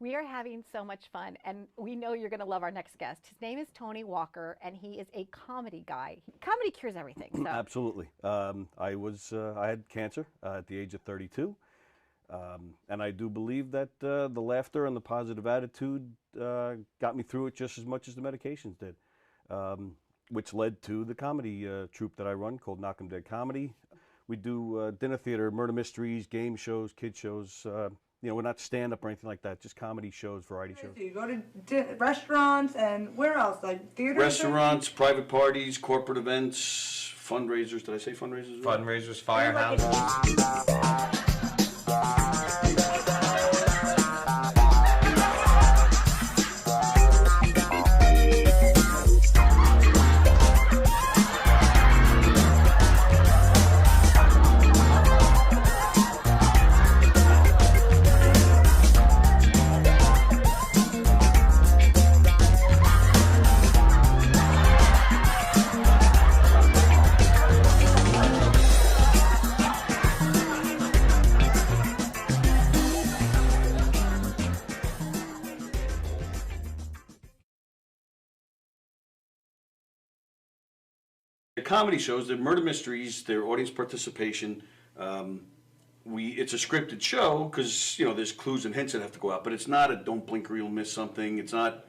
We are having so much fun, and we know you're going to love our next guest. His name is Tony Walker, and he is a comedy guy. Comedy cures everything. So. Absolutely. I had cancer at the age of 32, and I do believe that the laughter and the positive attitude got me through it just as much as the medications did, which led to the comedy troupe that I run called Knockem Comedy. We do dinner theater, murder mysteries, game shows, kid shows. You know, we're not stand-up or anything like that, just comedy shows, variety shows. You go to restaurants and where else? Like theaters? Restaurants, private parties, corporate events, fundraisers. Did I say fundraisers? Fundraisers, firehouses. Comedy shows, they're murder mysteries, they're audience participation. It's a scripted show because, you know, there's clues and hints that have to go out, but it's not a don't blink or you'll miss something. It's not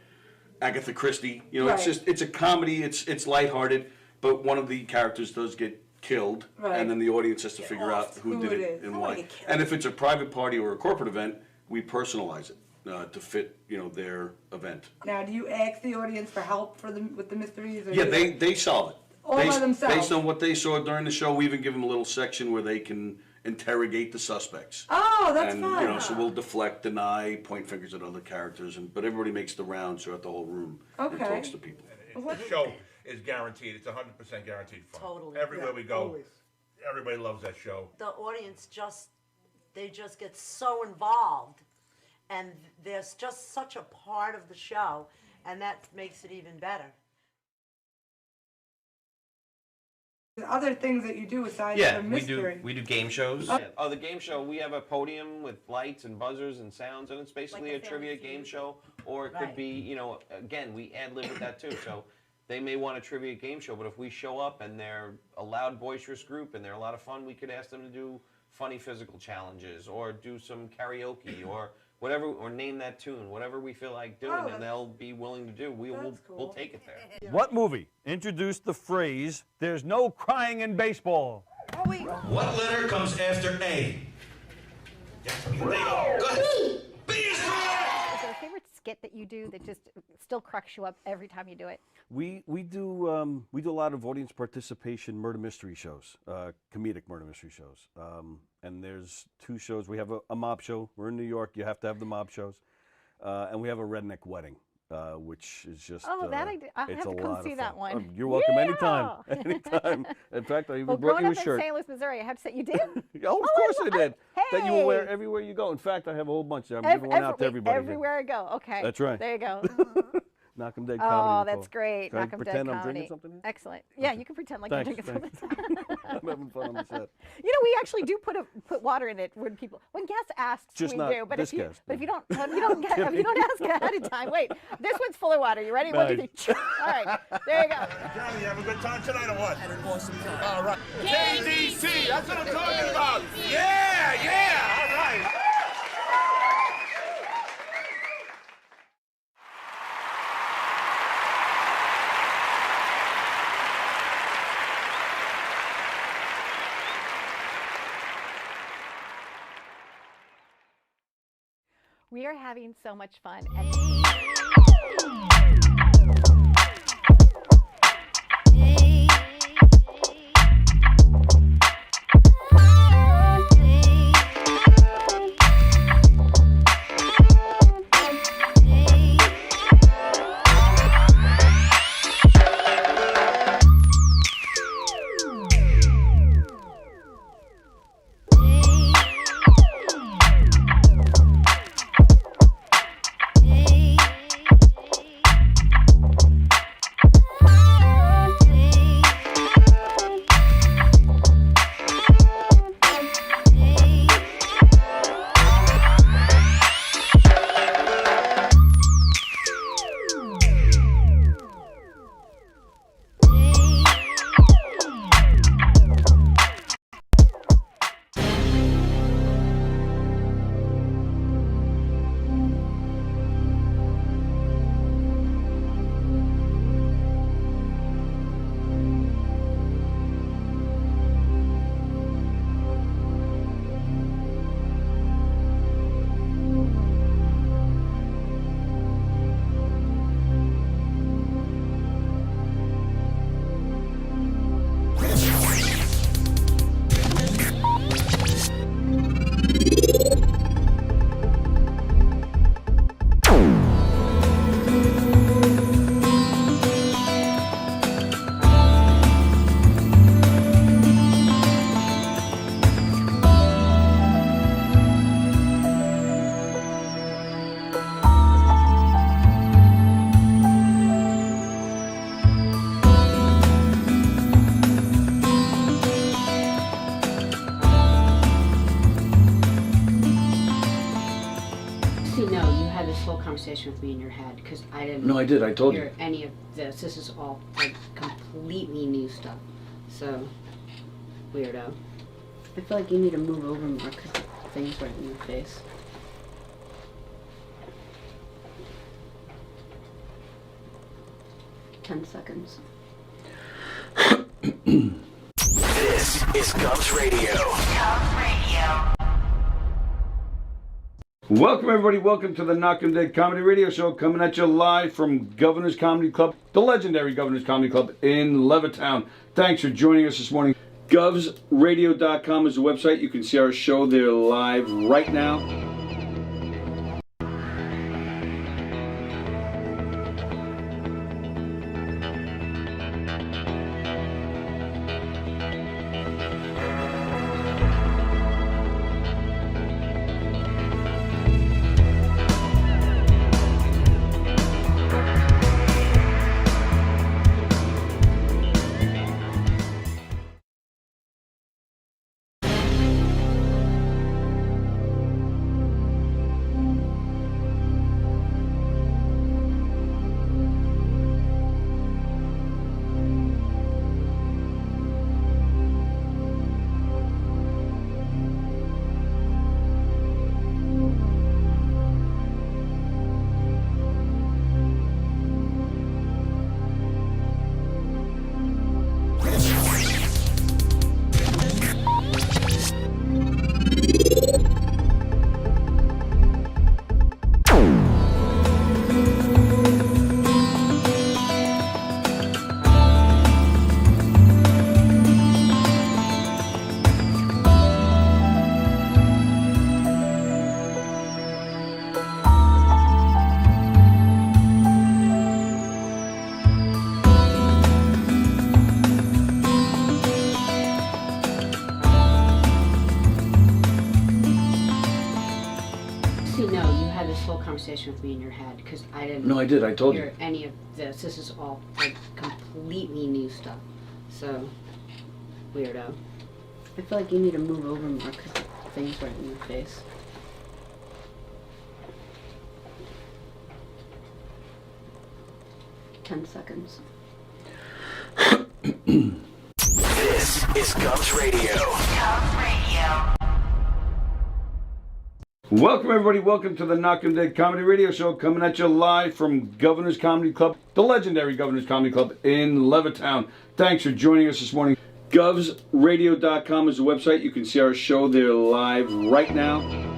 Agatha Christie. You know, Right. it's a comedy, it's lighthearted, but one of the characters does get killed, Right. and then the audience has to figure out who did it and why. And if it's a private party or a corporate event, we personalize it to fit, you know, their event. Now, do you ask the audience for help with the mysteries? Or Yeah, they solve it. All by themselves. Based on what they saw during the show, we even give them a little section where they can interrogate the suspects. Oh, that's and, fun. You know, so we'll deflect, deny, point fingers at other characters, but everybody makes the rounds throughout the whole room and Okay. talks to people. The show is guaranteed. It's 100% guaranteed fun. Totally. Everywhere we go, always. everybody loves that show. The audience they just get so involved, and there's just such a part of the show, and that makes it even better. The other things that you do aside Yeah, from we mystery. do game shows. Oh, the game show, we have a podium with lights and buzzers and sounds, and it's basically Like a a trivia Family game Feud. show, or it could Right. be, you know, again, we ad-lib with that too, so they may want a trivia game show, but if we show up and they're a loud, boisterous group and they're a lot of fun, we could ask them to do funny physical challenges, or do some karaoke, or whatever, or name that tune, whatever we feel like doing, and they'll be willing to do, we'll take it there. What movie introduced the phrase, "There's no crying in baseball"? What letter comes after A? Yes, there you go. Go ahead. B is correct! Is there a favorite skit that you do that just still cracks you up every time you do it? We do a lot of audience participation murder mystery shows, comedic murder mystery shows. And there's two shows. We have a mob show. We're in New York. You have to have the mob shows. And we have a redneck wedding, which is just Oh, that I have it's to a come lot see of that fun. one. You're welcome Yeah! anytime. Anytime. In fact, I even Well, brought growing you a up in shirt. St. Louis, Missouri, I have to say, you did? Oh, of course I did. That you will wear Hey! everywhere you go. In fact, I have a whole bunch there. I'm giving one out to everybody. Everywhere I go. Okay. That's right. There you go. Knockem Comedy. Oh, we that's call it. great. Can I Knockem pretend I'm Comedy. drinking something here? Excellent. Yeah, you can pretend like you're Thanks, drinking thanks. something. I'm having fun on the set. You know, we actually do put water in it when guests ask. Just we not do, but this if you guest, but if no. you don't if you don't ask ahead of time, wait, this one's full of water. You ready? One, two, Nice. three. All right, there you go. Johnny, you have a good time tonight or what? Had an awesome time. All right. KDC, that's what I'm talking about. Yeah, all right. We are having so much fun. And conversation with me in your head because I didn't. No, I did. I told hear you. any of this. This is all like completely new stuff. So, weirdo. I feel like you need to move over more because the thing's right in your face. Ten seconds. This is Govs Radio. Govs Radio. Welcome, everybody. Welcome to the Knockem Dead Comedy Radio Show, coming at you live from Governor's Comedy Club, the legendary Governor's Comedy Club in Levittown. Thanks for joining us this morning. GovsRadio.com is the website. You can see our show there live right now. With me in your head because I didn't. No, I did. I told you. Hear any of this. This is all like completely new stuff. So, weirdo. I feel like you need to move over more because the thing's right in your face. Ten seconds. This is Govs Radio. Govs Radio. Welcome, everybody. Welcome to the Knockem Dead Comedy Radio Show, coming at you live from Governor's Comedy Club, the legendary Governor's Comedy Club in Levittown. Thanks for joining us this morning. GovsRadio.com is the website. You can see our show there live right now.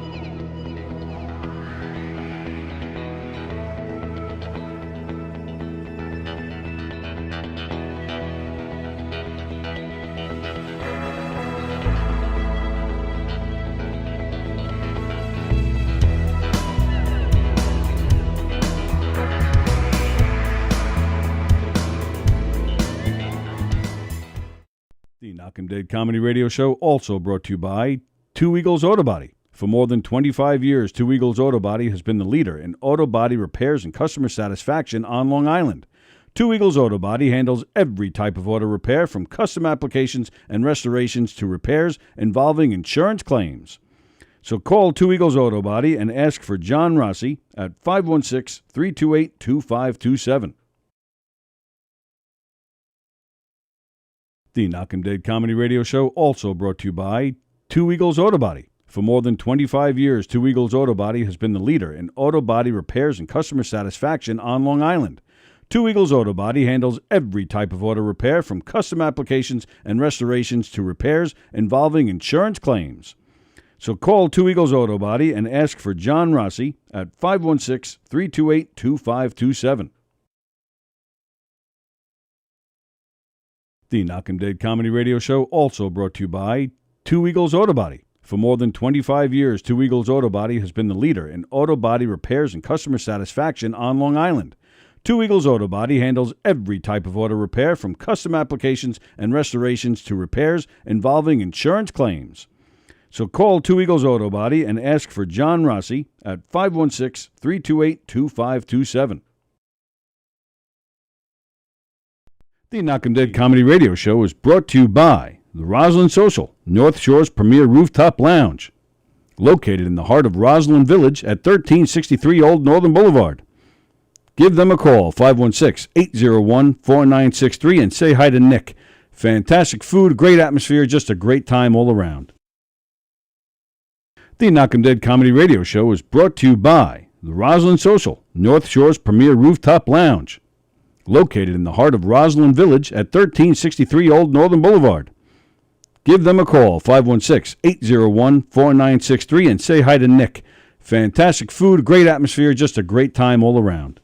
The Knockem Dead Comedy Radio Show also brought to you by Two Eagles Autobody. For more than 25 years, Two Eagles Autobody has been the leader in auto body repairs and customer satisfaction on Long Island. Two Eagles Autobody handles every type of auto repair, from custom applications and restorations to repairs involving insurance claims. So call Two Eagles Autobody and ask for John Rossi at 516-328-2527. The Knockem Dead Comedy Radio Show also brought to you by Two Eagles Autobody. For more than 25 years, Two Eagles Autobody has been the leader in auto body repairs and customer satisfaction on Long Island. Two Eagles Autobody handles every type of auto repair, from custom applications and restorations to repairs involving insurance claims. So call Two Eagles Autobody and ask for John Rossi at 516-328-2527. The Knockem Dead Comedy Radio Show also brought to you by Two Eagles Autobody. For more than 25 years, Two Eagles Autobody has been the leader in auto body repairs and customer satisfaction on Long Island. Two Eagles Autobody handles every type of auto repair, from custom applications and restorations to repairs involving insurance claims. So call Two Eagles Autobody and ask for John Rossi at 516-328-2527. The Knockem Dead Comedy Radio Show is brought to you by the Roslyn Social, North Shore's premier rooftop lounge. located in the heart of Roslyn Village at 1363 Old Northern Boulevard. Give them a call, 516-801-4963, and say hi to Nick. Fantastic food, great atmosphere, just a great time all around. The Knockem Dead Comedy Radio Show is brought to you by the Roslyn Social, North Shore's premier rooftop lounge, located in the heart of Roslyn Village at 1363 Old Northern Boulevard. Give them a call, 516-801-4963, and say hi to Nick. Fantastic food, great atmosphere, just a great time all around.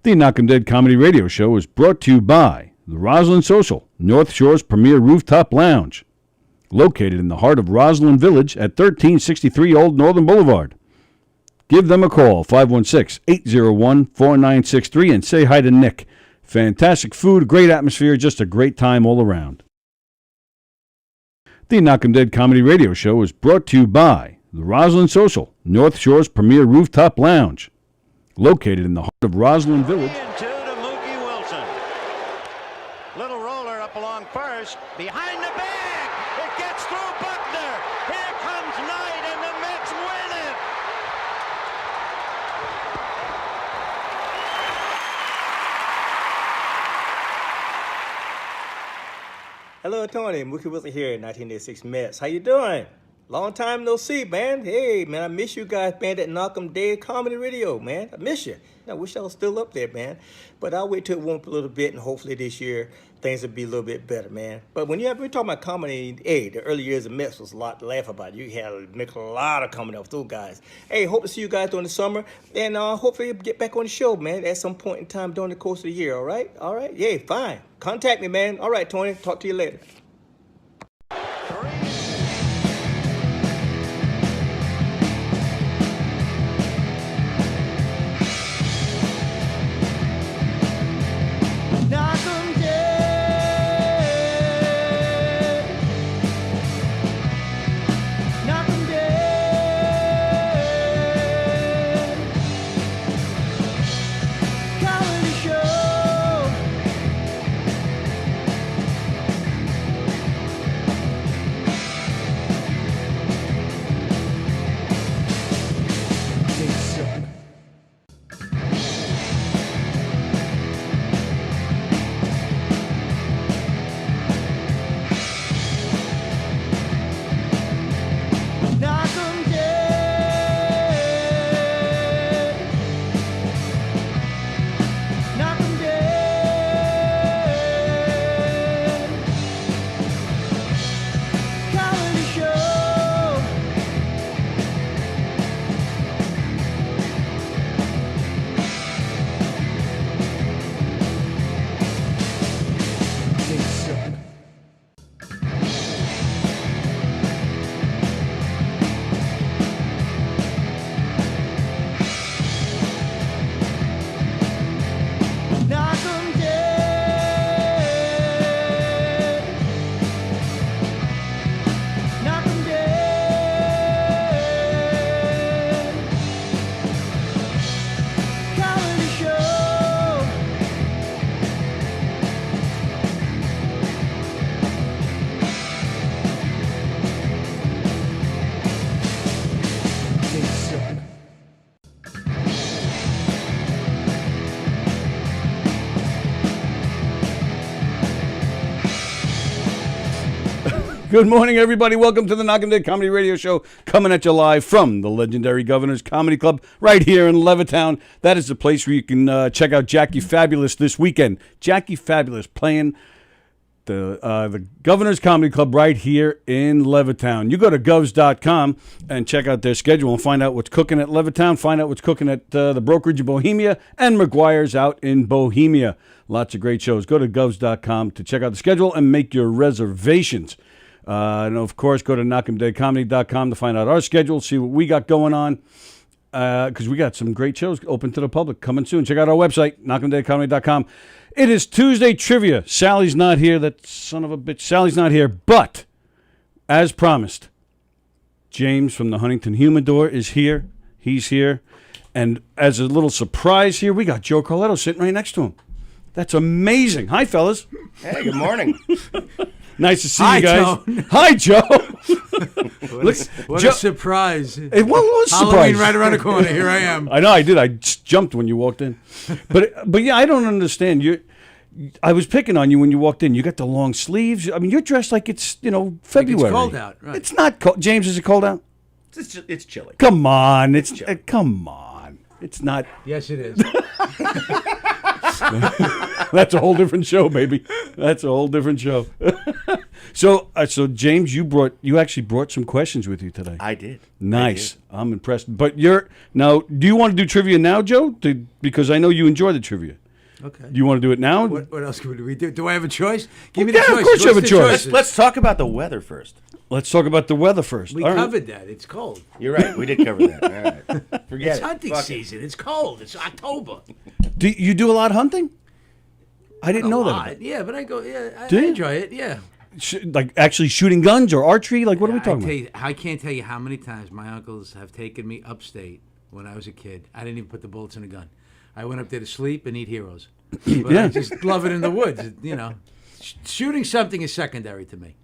The Knockem Dead Comedy Radio Show is brought to you by the Roslyn Social, North Shore's premier rooftop lounge, located in the heart of Roslyn Village at 1363 Old Northern Boulevard. Give them a call, 516-801-4963, and say hi to Nick. Fantastic food, great atmosphere, just a great time all around. The Knockem Dead Comedy Radio Show is brought to you by the Roslyn Social, North Shore's premier rooftop lounge, located in the heart of Roslyn Village. Little roller up along first, behind the bag, it gets through Buckner, here comes Knight, and the Mets win it! Hello, Tony. Mookie Wilson here, 1986 Mets. How you doing? Long time no see, man. Hey, man, I miss you guys, man, at Knockem Dead Comedy Radio, man. I miss you. I wish I was still up there, man. But I'll wait till it warm up a little bit, and hopefully this year things will be a little bit better, man. But when we're talking about comedy, hey, the early years of Mets was a lot to laugh about. You had to make a lot of comedy up with those guys. Hey, hope to see you guys during the summer, and hopefully get back on the show, man, at some point in time during the course of the year, all right? All right? Yeah, fine. Contact me, man. All right, Tony. Talk to you later. Good morning, everybody. Welcome to the Knockem Dead Comedy Radio Show, coming at you live from the legendary Governor's Comedy Club right here in Levittown. That is the place where you can check out Jackie Fabulous this weekend. Jackie Fabulous playing the Governor's Comedy Club right here in Levittown. You go to govs.com and check out their schedule and find out what's cooking at Levittown, find out what's cooking at the Brokerage of Bohemia and McGuire's out in Bohemia. Lots of great shows. Go to govs.com to check out the schedule and make your reservations. And of course, go to knockemdeadcomedy.com to find out our schedule, see what we got going on, because we got some great shows open to the public coming soon. Check out our website, knockemdeadcomedy.com. It is Tuesday Trivia. Sallie's not here. That son of a bitch. Sallie's not here. But, as promised, James from the Huntington Humidor is here. He's here. And as a little surprise here, we got Joe Carletto sitting right next to him. That's amazing. Hi, fellas. Hey, good morning. Nice to see you guys. Joe. Hi, Joe. What a surprise. It was a surprise. Halloween right around the corner. Here I am. I know, I did. I just jumped when you walked in. But yeah, I don't understand. I was picking on you when you walked in. You got the long sleeves. I mean, you're dressed like it's, February. Like it's cold out, right? It's not cold. James, is it cold out? It's chilly. Come on. Come on. It's not. Yes, it is. That's a whole different show, baby. That's a whole different show. So James, you actually brought some questions with you today. I did. Nice. I'm impressed. But do you want to do trivia now, Joe? Because I know you enjoy the trivia. Okay. Do you want to do it now? What else could we do? Do I have a choice? Give me the Yeah, choice. of course you have a choice. Let's talk about the weather first. Let's talk about the weather first. We All right. covered that. It's cold. You're right. We did cover that. All right. Forget It's it. hunting Fuck it. season. It's cold. It's October. Do you do a lot of hunting? I didn't know that. Yeah, but I go. Yeah, I Do you? enjoy it. Yeah. Like actually shooting guns or archery? Like what are we talking about? I can't tell you how many times my uncles have taken me upstate when I was a kid. I didn't even put the bullets in a gun. I went up there to sleep and eat heroes. But Yeah. I just love it in the woods. Shooting something is secondary to me.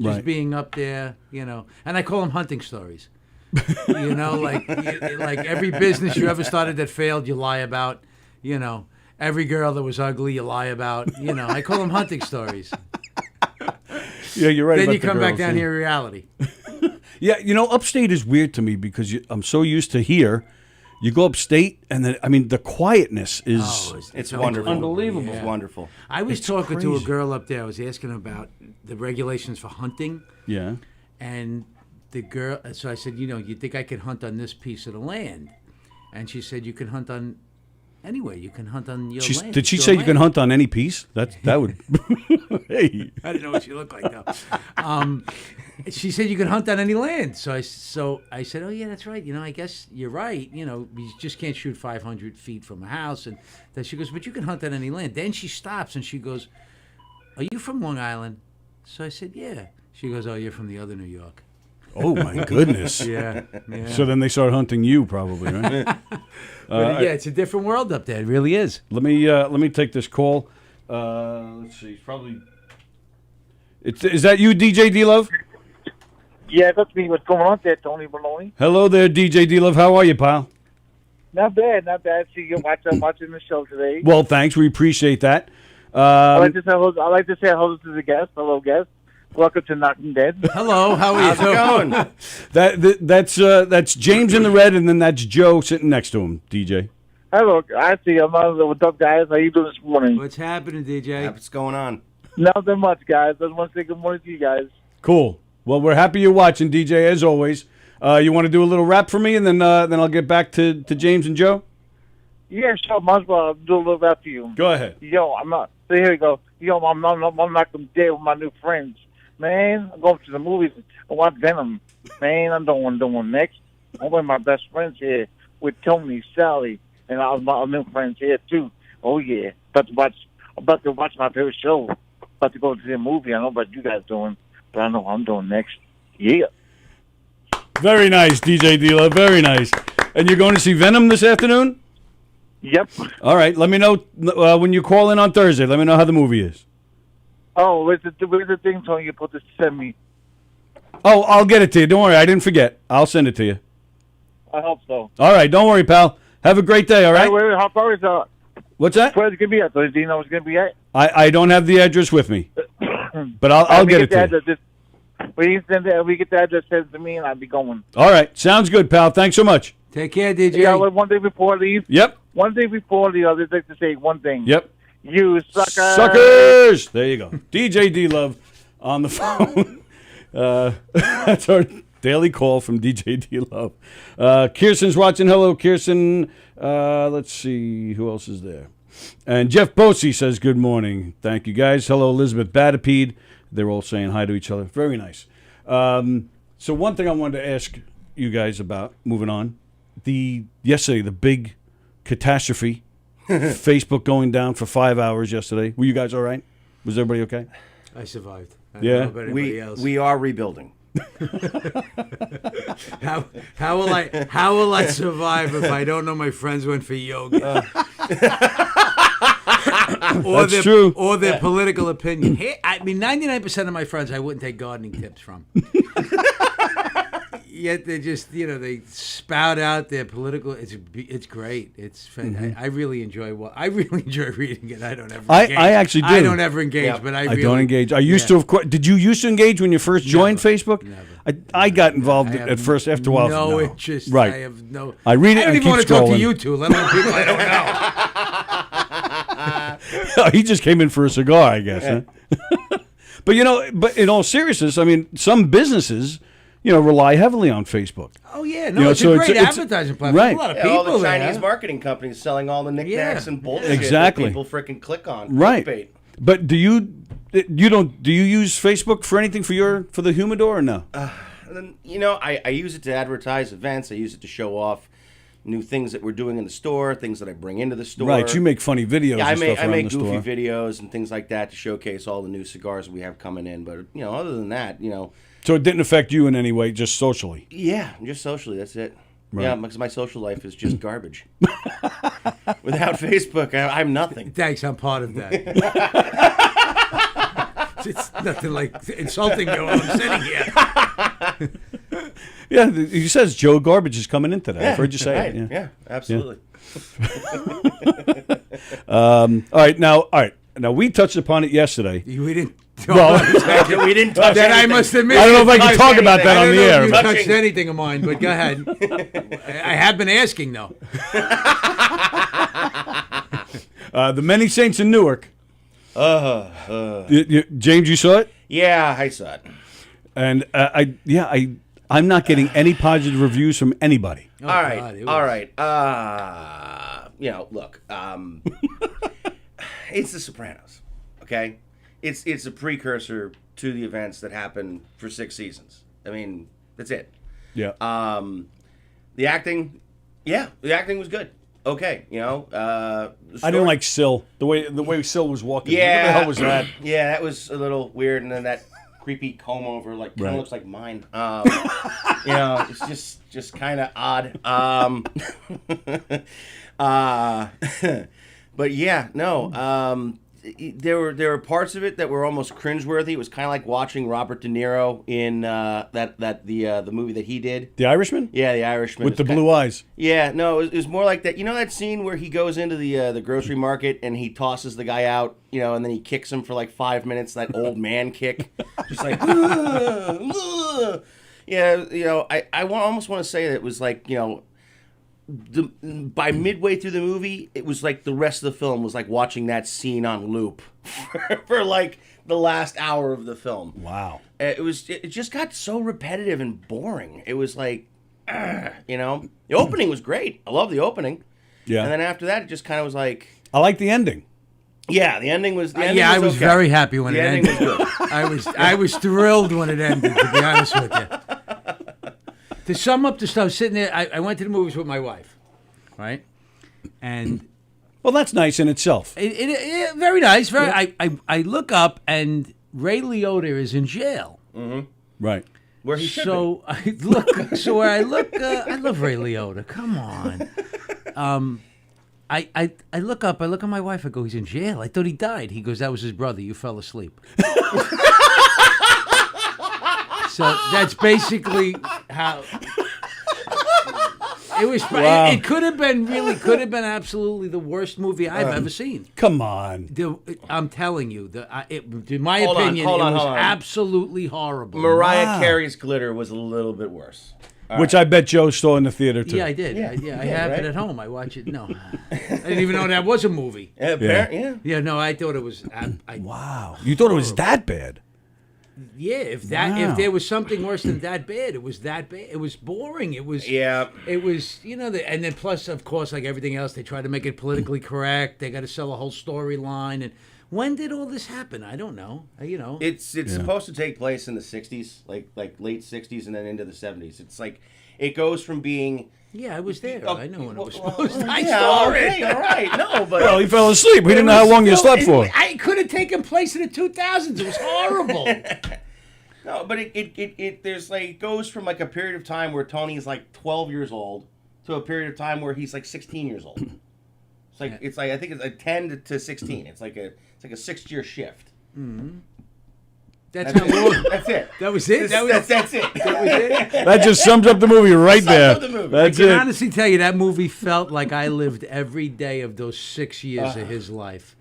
Just Right. being up there, and I call them hunting stories. Like every business you ever started that failed, you lie about. Every girl that was ugly, you lie about. I call them hunting stories. Yeah, you're right. Then about you the come back girls, down yeah. here in reality. Yeah, upstate is weird to me because I'm so used to here. You go upstate, and then the quietness is It's wonderful. unbelievable. It's wonderful. I was It's talking to a crazy. girl up there. I was asking her about the regulations for hunting. Yeah. And the girl, so I said, you think I could hunt on this piece of the land? And she said, you can hunt on anywhere. You can hunt on your land. Did she It's say your you can land. hunt on any piece? That would. Hey. I didn't know what she looked like though. She said you can hunt on any land. So I said, oh yeah, that's right. I guess you're right. You just can't shoot 500 feet from a house. And then she goes, but you can hunt on any land. Then she stops and she goes, are you from Long Island? So I said, yeah. She goes, oh, you're from the other New York. Oh my goodness. Yeah. So then they start hunting you, probably, right? But yeah, it's a different world up there. It really is. Let me take this call. Let's see. It's probably. Is that you, DJ D-Love? Yeah, that's me. What's going on there, Tony Maloney? Hello there, DJ D-Love. How are you, pal? Not bad, not bad. See you watching the show today. Well, thanks. We appreciate that. I like to say hello to the guest. Hello, guest. Welcome to Knockem Dead. Hello, how are you? How's it going? That's James in the red, and then that's Joe sitting next to him, DJ. Hello, I see you. What's up, guys? How you doing this morning? What's happening, DJ? What's going on? Nothing much, guys. I just want to say good morning to you guys. Cool. Well, we're happy you're watching, DJ, as always. You want to do a little rap for me, and then I'll get back to James and Joe? Yeah, sure. Might as well do a little rap for you. Go ahead. Yo, I'm not. So here we go. Yo, I'm Knockem Dead with my new friends. Man, I'm going to the movies. I watch Venom. Man, I'm doing next. I'm with my best friends here with Tony, Sallie, and all my new friends here too. Oh yeah, about to watch my favorite show. About to go to the movie. I don't know what you guys doing, but I know what I'm doing next. Yeah. Very nice, DJ D-Love. Very nice. And you're going to see Venom this afternoon? Yep. All right. Let me know when you call in on Thursday. Let me know how the movie is. Oh, where's the thing, Tony? You're supposed to send me. Oh, I'll get it to you. Don't worry. I didn't forget. I'll send it to you. I hope so. All right. Don't worry, pal. Have a great day, all right? Wait, how far is What's that? Where's it going to be at? Do you know what's going to be at? I don't have the address with me, but I'll get it to you. When you send it, we get the address sent to me, and I'll be going. All right. Sounds good, pal. Thanks so much. Take care, DJ. Yeah, one day before I leave. Yep. One day before I leave, I'd like to say one thing. Yep. You suckers. Suckers! There you go. DJ D-Love on the phone. That's our daily call from DJ D-Love. Kirsten's watching. Hello, Kirsten. Let's see. Who else is there? And Jeff Bosey says good morning. Thank you, guys. Hello, Elizabeth Batapede. They're all saying hi to each other. Very nice. So one thing I wanted to ask you guys about, moving on, yesterday, the big catastrophe, Facebook going down for 5 hours yesterday. Were you guys all right? Was everybody okay? I survived. I Yeah. don't know about anybody else. We are rebuilding. How will I survive if I don't know my friends went for yoga? That's true. Or their political opinion. Hey, I mean, 99% of my friends I wouldn't take gardening tips from. Yet they just, they spout out their political. It's great. It's Mm-hmm. I really enjoy reading it. I don't ever. I engage. actually do. I don't ever engage, but I really, don't engage. I used to, of course. Did you used to engage when you first joined Facebook? Never. I got involved at first. After a while, no interest. Right. I have no. I read it. I don't and even want to keep talk to scrolling. you two. Let alone people I don't know. He just came in for a cigar, I guess. Huh? But but in all seriousness, I mean, some businesses, rely heavily on Facebook. Oh yeah, no, it's a great advertising platform. Right. A lot of people all the there. Chinese marketing companies selling all the knickknacks and bullshit Exactly. that people freaking click on. Right. Clickbait. But do you use Facebook for anything for the Humidor or no? I use it to advertise events. I use it to show off new things that we're doing in the store, things that I bring into the store. Right, you make funny videos. Yeah, and stuff I around make the goofy store. videos and things like that to showcase all the new cigars we have coming in. But other than that, So it didn't affect you in any way, just socially. Yeah, just socially. That's it. Right. Yeah, because my social life is just garbage. Without Facebook, I'm nothing. Thanks, I'm part of that. It's nothing like insulting me while I'm sitting here. Yeah, he says Joe Garbage is coming in today. I've heard you say right. it. Yeah, absolutely. All right. Now, we touched upon it yesterday. We didn't. Well, we didn't touch Then anything. I must admit. I don't know if I can talk about that on the air. I don't know if you but- touched anything of mine, but go ahead. I have been asking though. The Many Saints in Newark. James, you saw it? Yeah, I saw it. And I'm not getting any positive reviews from anybody. Oh, all right, God, all right. Look, it's The Sopranos, okay? It's a precursor to the events that happened for 6 seasons. I mean, that's it. Yeah. The acting, the acting was good. Okay, I didn't like Syl. The way Syl was walking. Yeah. What the hell was that? Yeah, that was a little weird, and then that creepy comb over, kind of Right. looks like mine. It's just kind of odd. But yeah, no. There were parts of it that were almost cringeworthy. It was kind of like watching Robert De Niro in the movie that he did. The Irishman? Yeah, The Irishman. With the blue eyes. Yeah, no, it was more like that. You know that scene where he goes into the grocery market and he tosses the guy out, and then he kicks him for like 5 minutes. That old man kick, just like. Yeah, I almost want to say that it was like by midway through the movie, it was like the rest of the film was like watching that scene on loop for like the last hour of the film. Wow. It just got so repetitive and boring. It was like, the opening was great. I love the opening. Yeah. And then after that, it just kind of was like. I like the ending. Yeah, the ending was. I was okay. very happy when the it ending ended. was good. I was thrilled when it ended. To be honest with you. To sum up the stuff, sitting there, I went to the movies with my wife, right? And well, that's nice in itself. It very nice. I look up and Ray Liotta is in jail. Mm-hmm. Right. Where he should So I look. So where I look, I love Ray Liotta. Come on. I look up. I look at my wife. I go, he's in jail. I thought he died. He goes, that was his brother. You fell asleep. So that's basically how it was. Wow. It could have been absolutely the worst movie I've ever seen. Come on. I'm telling you, in my Hold on, opinion, hold on, it was hold on. absolutely horrible. Mariah Carey's Glitter was a little bit worse. All Which right. I bet Joe saw in the theater too. Yeah, I did. I have it at home. I watch it. No, I didn't even know that was a movie. Yeah. No, I thought it was. Wow. You thought it was that bad? Yeah, if Wow. there was something worse than that bad, it was that bad. It was boring. It was and then plus, of course, like everything else, they try to make it politically correct. They got to sell a whole storyline. And when did all this happen? I don't know. It's supposed to take place in the 60s, like late 60s and then into the 70s. It's like it goes from being. Yeah, I was there. I know when it was supposed to. I yeah, saw okay, it. all right. No, but Well, he fell asleep. We didn't know how long you slept for. I could have taken place in the 2000s. It was horrible. No, but it goes from like a period of time where Tony's like 12 years old to a period of time where he's like 16 years old. It's like I think it's like 10 to 16. It's like a 6-year shift. Mm-hmm. That's how long. That's it. That was it. That's it. That was it. That just sums up the movie right there. That's I can it. honestly tell you that movie felt like I lived every day of those 6 years of his life.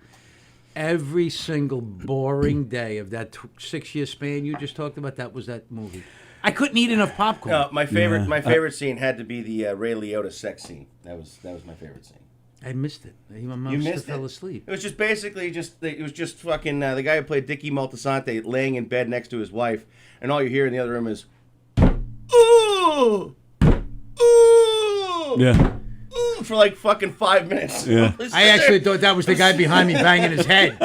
Every single boring day of that 6-year span you just talked about, that was that movie. I couldn't eat enough popcorn. No, my favorite scene had to be the Ray Liotta sex scene. That was my favorite scene. I missed it. My mom fell asleep. It was just basically fucking the guy who played Dickie Moltisanti laying in bed next to his wife, and all you hear in the other room is, ooh, ooh, yeah, ooh, for like fucking 5 minutes. Yeah. I actually thought that was the guy behind me banging his head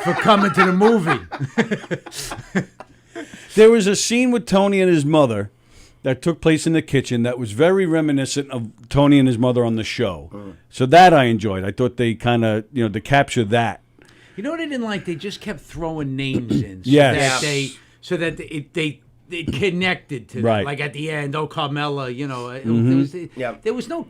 for coming to the movie. There was a scene with Tony and his mother that took place in the kitchen that was very reminiscent of Tony and his mother on the show. So that I enjoyed. I thought they kind of, to capture that. You know what I didn't like? They just kept throwing names in. Yes. So that they connected to them. Right. Like at the end, Carmela, Mhm. there was no,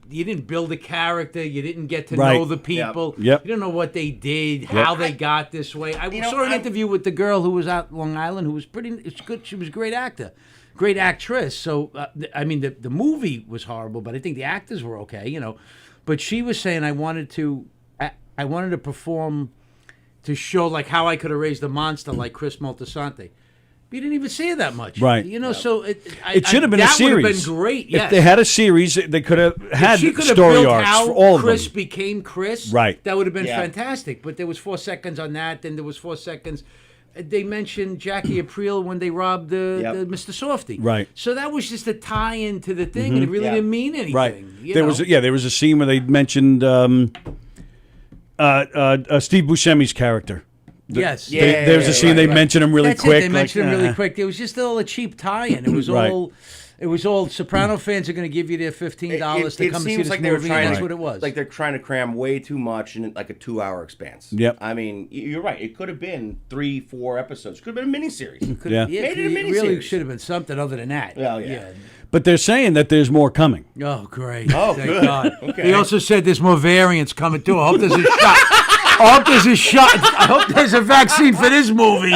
you didn't build a character, you didn't get to Right. know the people, Yep. you didn't know what they did, how they got this way. I saw an interview with the girl who was out Long Island who was it's good. She was a great actor. Great actress. So, the movie was horrible, but I think the actors were okay, But she was saying I wanted to perform to show like how I could have raised a monster like Chris Moltisanti. You didn't even see it that much, Right. So It should have been a series. That would have been great. Yes. If they had a series, they could have had she could have story built arcs how for all of them. Chris became Chris. Right. That would have been Yeah. fantastic. But there was 4 seconds on that. Then there was 4 seconds. They mentioned Jackie Aprile when they robbed the Mr. Softy. Right. So that was just a tie-in to the thing, and it really didn't mean anything. Right. you There know? was a scene where they mentioned Steve Buscemi's character. Yes. There's a scene they mentioned him really That's quick. They mentioned him really quick. It was just all a cheap tie-in. It was Right. all. It was all Soprano fans are going to give you their $15 to come and see seems this like they were movie, trying and that's to, what it was. Like they're trying to cram way too much in like a 2-hour expanse. Yep. I mean, you're right. It could have been 3-4 episodes. Could have been a miniseries. Yeah. Made it a it miniseries. really should have been something other than that. Well, yeah. But they're saying that there's more coming. Oh, great. Oh, Thank good. God. Okay. He also said there's more variants coming, too. I hope there's a shot. I hope there's a vaccine for this movie.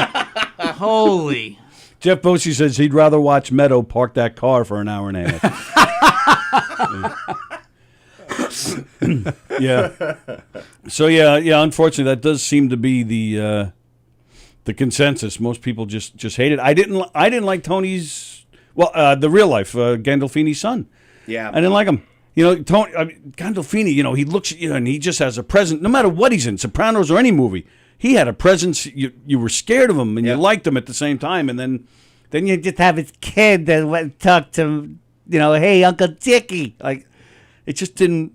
Holy. Jeff Bosey says he'd rather watch Meadow park that car for an hour and a half. Yeah. So yeah. Unfortunately, that does seem to be the consensus. Most people just hate it. I didn't like Tony's. Well, the real life Gandolfini's son. Yeah. I didn't like him. Tony Gandolfini. He looks at you and he just has a presence. No matter what he's in, Sopranos or any movie, he had a presence. You were scared of him and you liked him at the same time. And then you just have his kid that went and talked to, hey, Uncle Dickie. Like, it just didn't.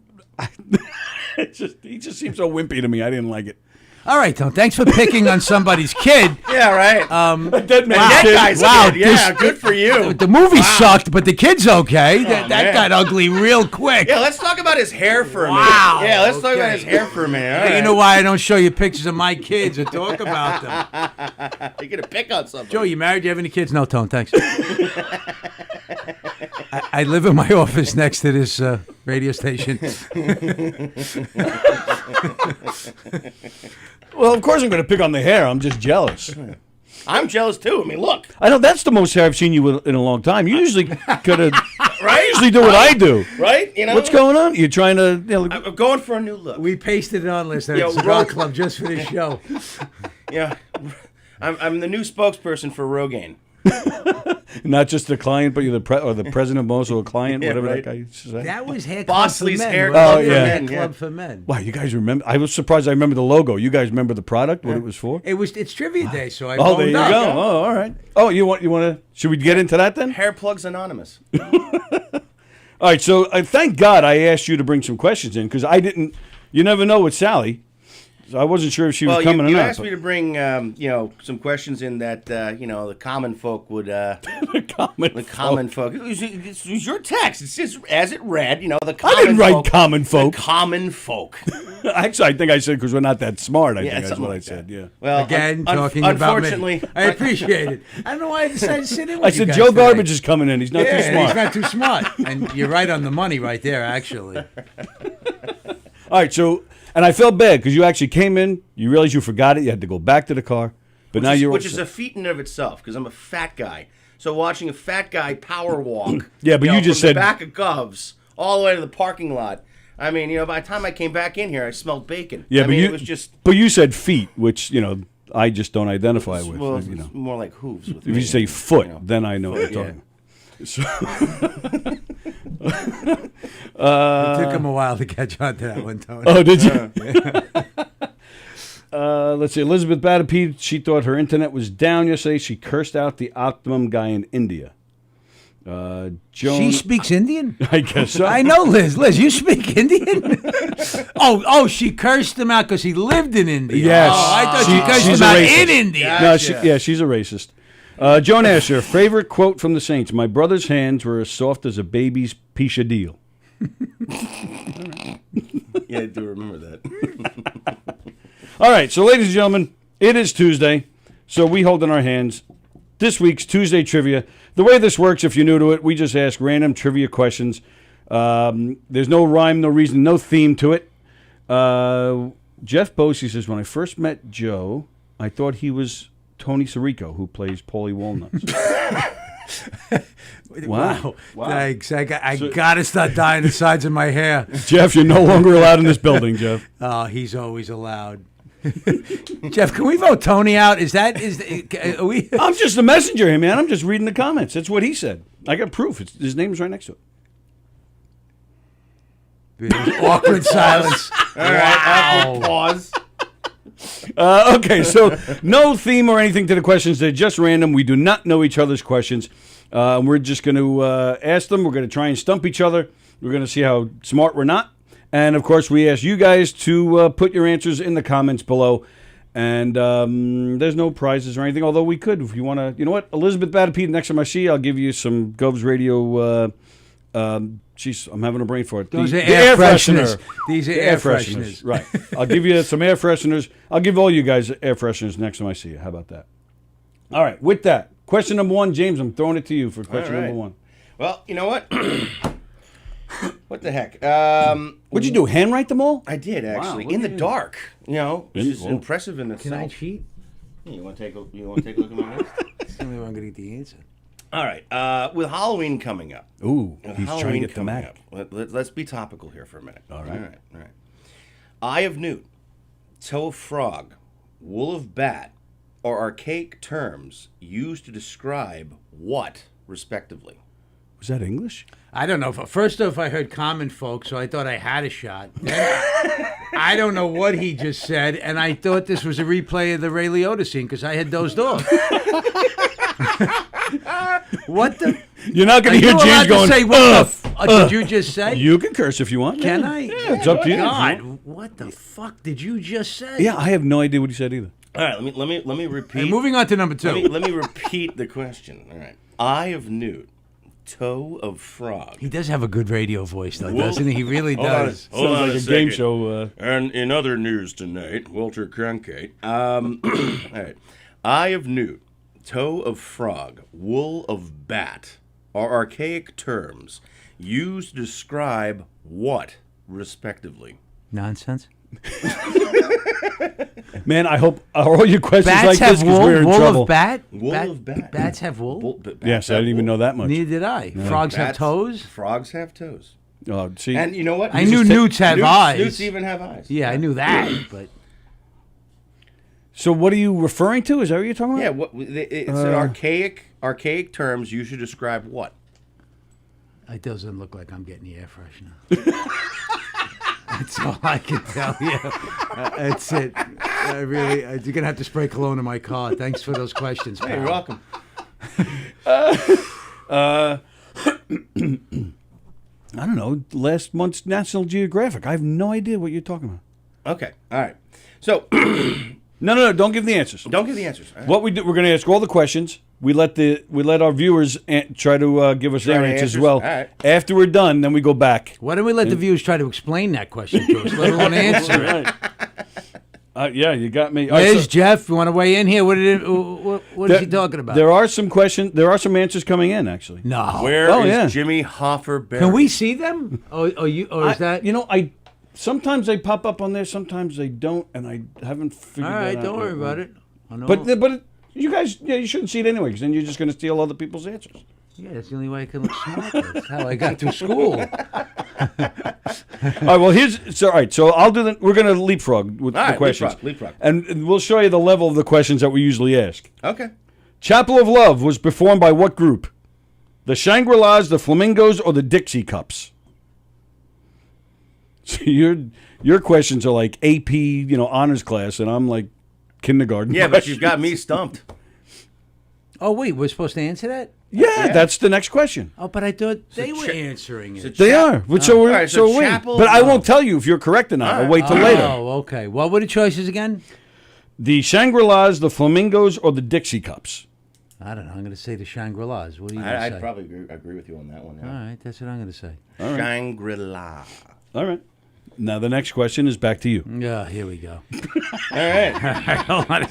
He just seemed so wimpy to me. I didn't like it. All right, Tom. Thanks for picking on somebody's kid. Yeah, right. That guy's kid. Yeah, good for you. The movie sucked, but the kid's okay. That got ugly real quick. Yeah, let's talk about his hair for a minute. Wow. Yeah, let's talk about his hair for a minute. All You right. know why I don't show you pictures of my kids or talk about them? You're gonna pick on something. Joe, you married? Do you have any kids? No, Tone, thanks. I live in my office next to this radio station. Well, of course I'm going to pick on the hair. I'm just jealous. I'm jealous too. I mean, look. I know that's the most hair I've seen you with in a long time. You usually could have. Right? I usually do what I do. Right? What's going on? You're trying to. I'm going for a new look. We pasted it on list at Yo, Cigar Rogue- Club just for this show. Yeah, I'm the new spokesperson for Rogaine. Not just the client, but you're the president, but also a client. Yeah, whatever right. that guy used to say. That was Hair Club Bosley's for Men. Hair right? Club for Hair Men, Club for Men. Wow, you guys remember? I was surprised. I remember the logo. You guys remember the product? What it was for? It's trivia day, so I Oh, there you boned go. up. Oh, all right. Oh, you want to? Should we get into that then? Hair Plugs Anonymous. All right. So thank God I asked you to bring some questions in because I didn't. You never know with Sallie. So I wasn't sure if she was coming you or not. asked me to bring, some questions in that, the common folk would. The common folk. It was your text. It's just as it read. The common. I didn't write folk, common folk. The common folk. Actually, I think I said because we're not that smart. I think that's something what I like said. Yeah. Well, Again, talking about me. unfortunately, I appreciate it. I don't know why I decided to sit in with I you said guys Joe today. Garbage is coming in. He's not too smart. He's not too smart. And you're right on the money right there, actually. All right, so, and I felt bad because you actually came in, you realized you forgot it, you had to go back to the car, but now you're which is a feat in and of itself because I'm a fat guy. So watching a fat guy power walk, Yeah, but you just from said- the back of Gov's all the way to the parking lot. I mean, by the time I came back in here, I smelled bacon. Yeah, I but mean, you it was just but you said feet, which I just don't identify with. well, it's more like hooves. With If me, you say foot, then I know what you're talking. So, It took him a while to catch on to that one, Tony. Oh, did you? Let's see. Elizabeth Batapede, she thought her internet was down yesterday. She cursed out the Optimum guy in India. Joan, She speaks Indian? I guess so. I know, Liz. Liz, you speak Indian? oh, she cursed him out because he lived in India. Yes. Oh, I thought she cursed she's him a out racist. in India. No, she's a racist. Joan Asher, favorite quote from the Saints: "My brother's hands were as soft as a baby's deal." Yeah, I do remember that. All right, so ladies and gentlemen, it is Tuesday, so we hold in our hands this week's Tuesday trivia. The way this works, if you're new to it, we just ask random trivia questions. There's no rhyme, no reason, no theme to it. Jeff Bosey says, when I first met Joe, I thought he was Tony Sirico, who plays Paulie Walnuts. Wow. Thanks. I got to start dyeing the sides of my hair. Jeff, you're no longer allowed in this building, Jeff. Oh, he's always allowed. Jeff, can we vote Tony out? Are we? I'm just a messenger here, man. I'm just reading the comments. That's what he said. I got proof. His name's right next to it. Awkward silence. All right, awkward pause. Okay, so no theme or anything to the questions. They're just random. We do not know each other's questions. We're just going to ask them. We're going to try and stump each other. We're going to see how smart we're not. And, of course, we ask you guys to put your answers in the comments below. And there's no prizes or anything, although we could if you want to. You know what? Elizabeth Batapede, next time I see you, I'll give you some Gov's Radio. Jeez, I'm having a brain fart. Those are air fresheners. These are air fresheners. fresheners. Right. I'll give you some air fresheners. I'll give all you guys air fresheners next time I see you. How about that? All right. With that, question number one, James, I'm throwing it to you for question number one. Well, you know what? What the heck? What'd you do? Handwrite them all? I did actually, Wow, in the dark. Which is Oh. impressive in itself. Can I cheat? Yeah, you want to take a look at my list? Tell me when I'm going to get the answer. All right. With Halloween coming up. Ooh, With he's trying to Halloween get the coming Mac. up, let's be topical here for a minute. All right. All right. Eye of newt, toe of frog, wool of bat are archaic terms used to describe what, respectively? Was that English? I don't know. First off, I heard common folk, so I thought I had a shot. Then I don't know what he just said, and I thought this was a replay of the Ray Liotta scene because I had dozed off. What the? You're not going Are to hear you James allowed to going, say what did you just say? You can curse if you want. Can yeah. I? Yeah, it's up to you. God, what the fuck did you just say? Yeah, I have no idea what he said either. All right, let me repeat. Hey, moving on to number two. Let me repeat the question. All right. Eye of newt, toe of frog. He does have a good radio voice, though, doesn't he? He really Hold on, does. hold on Sounds a like a game second. show. And in other news tonight, Walter Cronkite. All right. Eye of newt, toe of frog, wool of bat are archaic terms used to describe what, respectively? Nonsense. Man, I hope are all your questions Bats like have this because wool. we're in Wool trouble. of bat. Wool of bat. Bats have wool. Yes, I didn't even know that much. Neither did I. Frogs have Bats- toes. Frogs have toes. Oh, see, And you know what? I You knew just newts have eyes. Newts even have eyes. Yeah, I knew that, but so what are you referring to? Is that what you're talking Yeah, about? it's an archaic terms used to describe what? it doesn't look like I'm getting the air freshener. That's all I can tell you. That's it. You're gonna have to spray cologne in my car. Thanks for those questions, pal. Hey, you're welcome. I don't know. Last month's National Geographic. I have no idea what you're talking about. Okay, all right. So, No. Don't give the answers. don't give the answers. All right. What we do, we're going to ask all the questions. We let our viewers try to give us their Try answers as answers? well. All right. After we're done, then we go back. Why don't we let the viewers try to explain that question to us, let alone answer it? Yeah, you got me. All right, Liz, so Jeff, you want to weigh in here? What is he talking about? there are some questions. There are some answers coming in, actually. No. Where Oh, is yeah. Jimmy Hoffer buried? Can we see them? Or is that? You know, Sometimes they pop up on there, sometimes they don't, and I haven't figured All that right, out. don't worry yet. about it. I know. But you guys, you shouldn't see it anyway, because then you're just going to steal other people's answers. Yeah, that's the only way I can look smart. That's how I got through school. All right. Well, all right. So I'll do we're going to leapfrog with the questions, leapfrog. and we'll show you the level of the questions that we usually ask. Okay. Chapel of Love was performed by what group? The Shangri-Las, the Flamingos, or the Dixie Cups? So your questions are like AP, honors class, and I'm like kindergarten. Yeah, but you've got me stumped. Oh wait, we're supposed to answer that? Yeah, that's the next question. Oh, but I thought they were answering it. They are. But All right, so Chapel But I of won't tell you if you're correct or not. I'll wait till later. Oh, okay. What were the choices again? The Shangri-Las, the Flamingos, or the Dixie Cups? I don't know. I'm going to say the Shangri-Las. What are you going to say? I'd probably agree with you on that one. All right, that's what I'm going to say. All right. Shangri-La. All right. Now the next question is back to you. Yeah, here we go. All right. Hold on.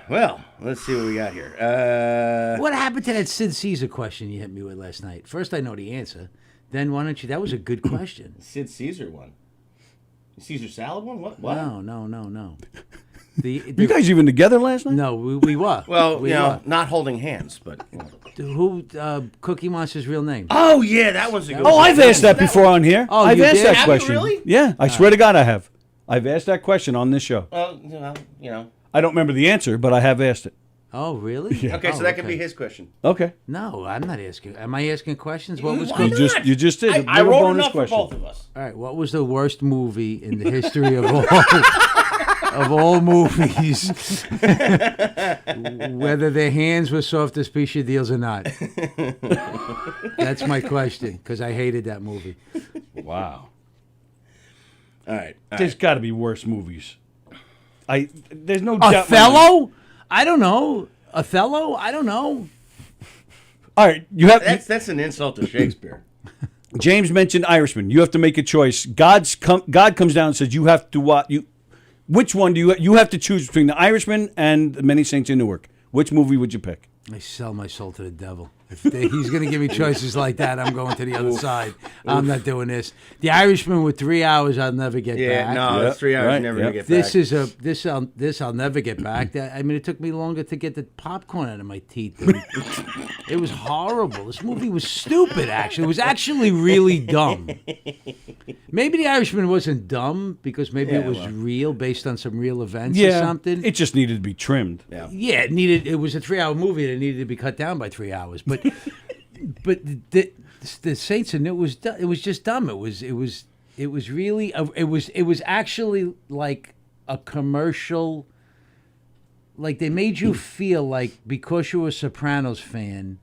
Well, let's see what we got here. What happened to that Sid Caesar question you hit me with last night? First, I know the answer. Then why don't you? That was a good question. Sid Caesar one. Caesar salad one? What? No. You guys even together last night? No, we were. Well, we were. not holding hands, but. Who? Cookie Monster's real name? Oh yeah, that was a good one. Oh, I've asked that before on here. Oh, I've you asked did? that Have you question. really? Yeah, I swear to God, I have. I've asked that question on this show. Well, I don't remember the answer, but I have asked it. Oh, really? Yeah. Okay, so that could be his question. Okay. No, I'm not asking. Am I asking questions? What was Why good? not? You just did. I Give a wrote bonus enough question. for both of us. All right. What was the worst movie in the history of all of all movies? Whether their hands were soft as pisha deals or not. That's my question because I hated that movie. Wow. All right. There's got to be worse movies. There's no doubt. Othello? I don't know. Othello? I don't know. All right, you have. That's an insult to Shakespeare. James mentioned Irishman. You have to make a choice. God comes down and says you have to watch. Which one do you have to choose between the Irishman and the Many Saints in Newark? Which movie would you pick? I sell my soul to the devil. If he's going to give me choices like that, I'm going to the other side. I'm not doing this. The Irishman with 3 hours, I'll never get back. No, that's 3 hours. Right, Never yep. gonna get This back. is this I'll never get back. It took me longer to get the popcorn out of my teeth. It was horrible. This movie was stupid. Actually, it was actually really dumb. Maybe The Irishman wasn't dumb because maybe it was real, based on some real events or something. It just needed to be trimmed. Yeah, it was a 3-hour movie that needed to be cut down by 3 hours. But the Saints and it was just dumb. It was really it was actually like a commercial. Like they made you feel like because you were a Sopranos fan,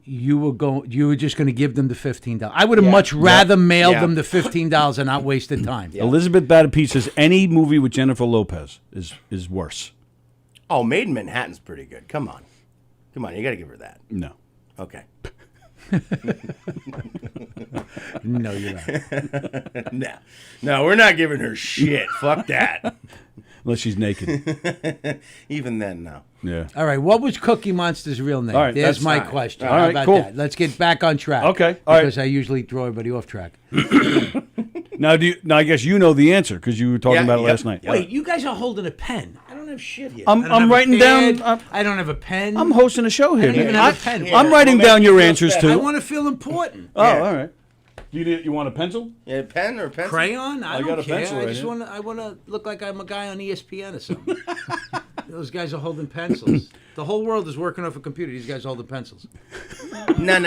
you were just going to give them the $15. I would have much rather mailed them the $15 and not wasted time. Elizabeth Batapete says any movie with Jennifer Lopez is worse. Oh, Made in Manhattan's pretty good. Come on, you got to give her that. No. Okay. No, you're not. No, we're not giving her shit. Fuck that. Unless she's naked. Even then, no. Yeah. All right, what was Cookie Monster's real name? All right, There's that's my fine. question. All How right, about cool. that? Let's get back on track. Okay, all right. Because I usually throw everybody off track. Now, I guess you know the answer because you were talking about it last night. Wait, you guys are holding a pen. I don't have shit here. I'm writing down. I don't have a pen. I'm hosting a show here. I don't even man. have a pen. I'm writing down your answers too. I want to feel important. Oh, all right. You want a pencil? Yeah, pen or pencil? Crayon? I don't got a care. pencil I right just here. want to look like I'm a guy on ESPN or something. Those guys are holding pencils. The whole world is working off a computer. These guys are holding pencils. No. And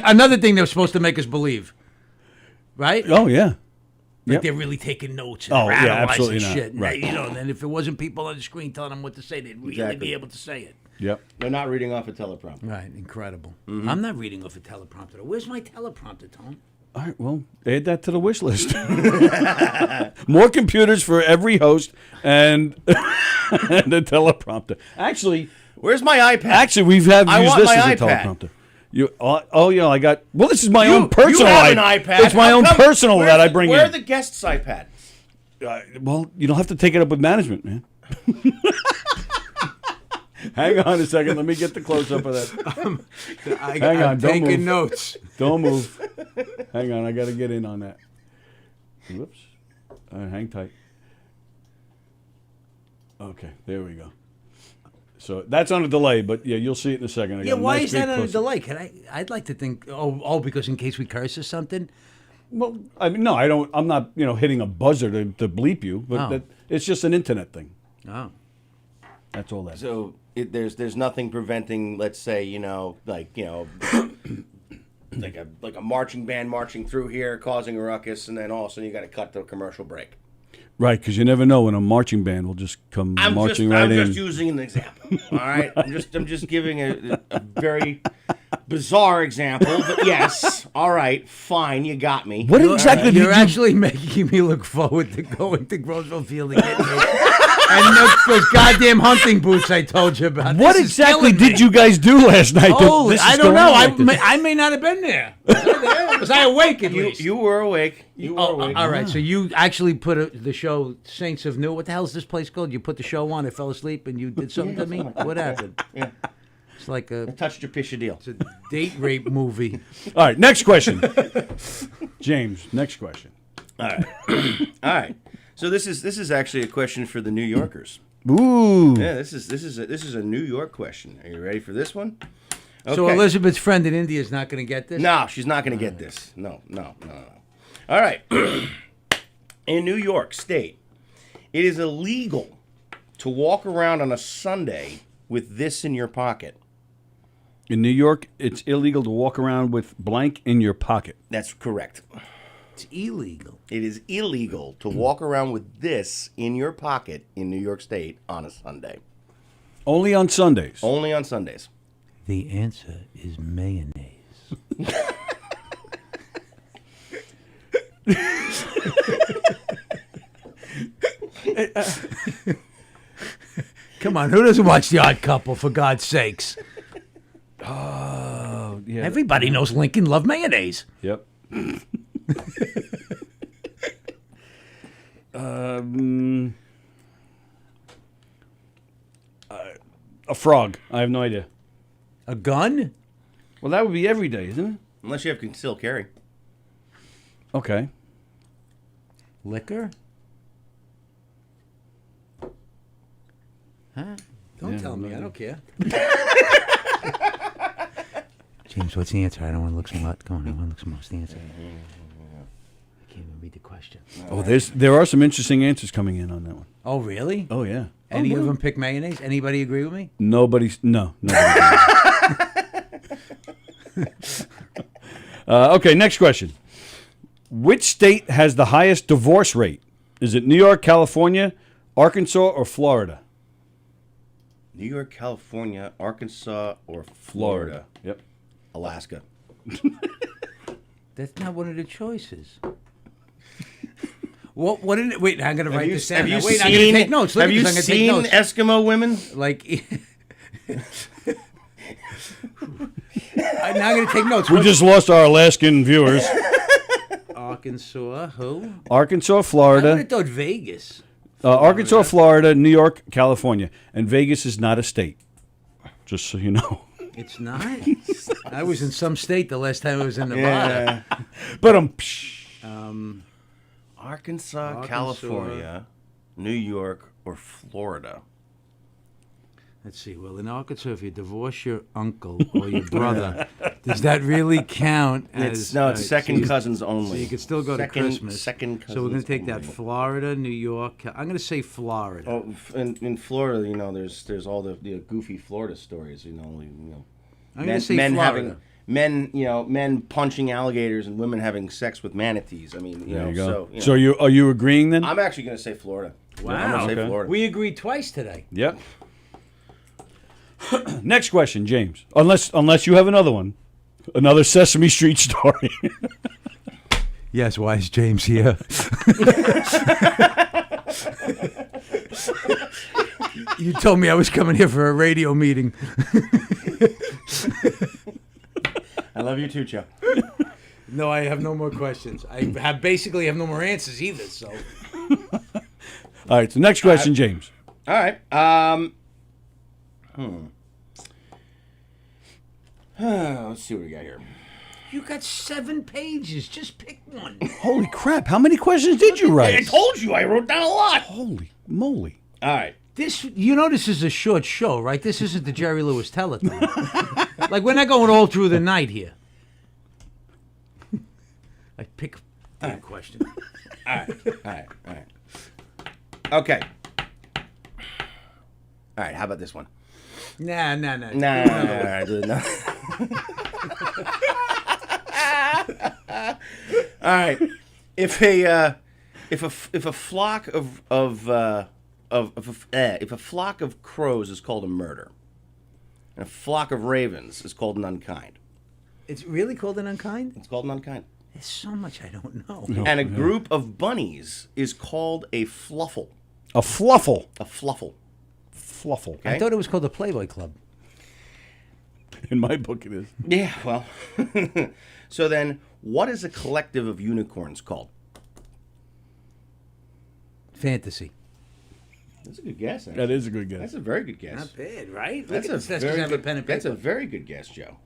another thing they're supposed to make us believe, right? Oh yeah. Like they're really taking notes and Oh, yeah, analyzing absolutely not. shit. And Right. and if it wasn't people on the screen telling them what to say, they'd really be able to say it. Yep. They're not reading off a teleprompter. Right, incredible. Mm-hmm. I'm not reading off a teleprompter. Where's my teleprompter, Tom? All right, well, add that to the wish list. More computers for every host and and a teleprompter. Actually, where's my iPad? Actually, we've used I want this my as a iPad. teleprompter. I got. Well, this is my own personal. You have an iPad. It's my How own come- personal that I bring Where in. are the guests' iPads? Well, you don't have to take it up with management, man. Hang on a second. Let me get the close up of that. I'm taking notes. Don't move. Hang on, I got to get in on that. Whoops. Hang tight. Okay, there we go. So that's on a delay, but yeah, you'll see it in a second. I Yeah, got a why nice is that big on a pussy. delay? I'd like to think. Because in case we curse or something. Well, I mean, no, I don't. I'm not, hitting a buzzer to bleep you, but it's just an internet thing. Oh, that's all that. So there's nothing preventing, let's say, like a marching band marching through here, causing a ruckus, and then all of a sudden you got to cut the commercial break. Right, because you never know when a marching band will just come marching right in. I'm just using an example. All right, I'm just giving a very bizarre example, but yes, all right, fine, you got me. What exactly did You're you... actually making me look forward to going to Groseville Field and getting and those goddamn hunting boots I told you about. What This is exactly killing did me. you guys do last night? Holy, This is I don't going know. on like this? I may not have been there. Was I awake at least? You were awake. You were awake. All right, so you actually put the show Saints of New. What the hell is this place called? You put the show on. I fell asleep, and you did something to me. What happened? Yeah. It's like a touched your pisha deal. It's a date rape movie. All right, next question. James, next question. All right. All right. So this is actually a question for the New Yorkers. Ooh. Yeah, this is a New York question. Are you ready for this one? Okay. So Elizabeth's friend in India is not going to get this? No, she's not going to get this. No. All right. In New York State, it is illegal to walk around on a Sunday with this in your pocket. In New York, it's illegal to walk around with blank in your pocket. That's correct. It's illegal. It is illegal to walk around with this in your pocket in New York State on a Sunday. Only on Sundays. Only on Sundays. The answer is mayonnaise. Come on, who doesn't watch The Odd Couple, for God's sakes? Oh, yeah. Everybody knows Lincoln loved mayonnaise. Yep. A frog. I have no idea. A gun? Well, that would be every day, isn't it? Unless you have concealed carry. Okay. Liquor? Huh? Don't tell me. I don't care. James, what's the answer? I don't want to look smart. Come on, I want to look smart. What's the answer? I can't even read the question. Oh, there are some interesting answers coming in on that one. Oh, really? Oh, yeah. Any of them pick mayonnaise? Anybody agree with me? Nobody. Okay, next question. Which state has the highest divorce rate? Is it New York, California, Arkansas, or Florida? New York, California, Arkansas, or Florida. Yep. Alaska. That's not one of the choices. What did it? Wait, I'm going to write this down. Have you Wait, seen, I'm going to take notes. Look have at you this, I'm gonna take seen notes. Eskimo women? Like, I'm now going to take notes. We just lost our Alaskan viewers. Arkansas, who? Arkansas, I would Florida. have thought Vegas. Arkansas, Florida, New York, California. And Vegas is not a state. Just so you know. It's not? I was in some state the last time I was in Nevada. Yeah. But Arkansas, California, New York, or Florida. Let's see. Well, in Arkansas, if you divorce your uncle or your brother, does that really count as... It's second cousins only. So you could still go to Christmas. Second cousins So we're going to take that only. Florida, New York. I'm going to say Florida. Oh, in Florida, there's all the goofy Florida stories. I'm going to say Florida. Men punching alligators and women having sex with manatees. I mean, There you go. So, Are you agreeing then? I'm actually going to say Florida. Wow. I'm going to say Florida. We agreed twice today. Yep. Next question, James. Unless you have another one. Another Sesame Street story. Yes, why is James here? You told me I was coming here for a radio meeting. I love you too, Joe. No, I have no more questions. I basically have no more answers either. So, All right. So next question, James. All right. Let's see what we got here. You got 7 pages. Just pick one. Holy crap! How many questions did you write? I told you I wrote down a lot. Holy moly! All right. This, you know, this is a short show, right? This isn't the Jerry Lewis telethon. Like, we're not going all through the night here. I pick a damn question. All right. Okay. All right, how about this one? Nah. No. All right. If a flock of crows is called a murder, and a flock of ravens is called an unkind. It's really called an unkind? It's called an unkind. There's so much I don't know. And a group of bunnies is called a fluffle. A fluffle. A fluffle. Fluffle. Okay? I thought it was called the Playboy Club. In my book, it is. Yeah, well. So then, what is a collective of unicorns called? Fantasy. That's a good guess. Actually. That is a good guess. That's a very good guess. Not bad, right? That's Look a at this. very I have a good, pen and that's a paper. very good guess, Joe.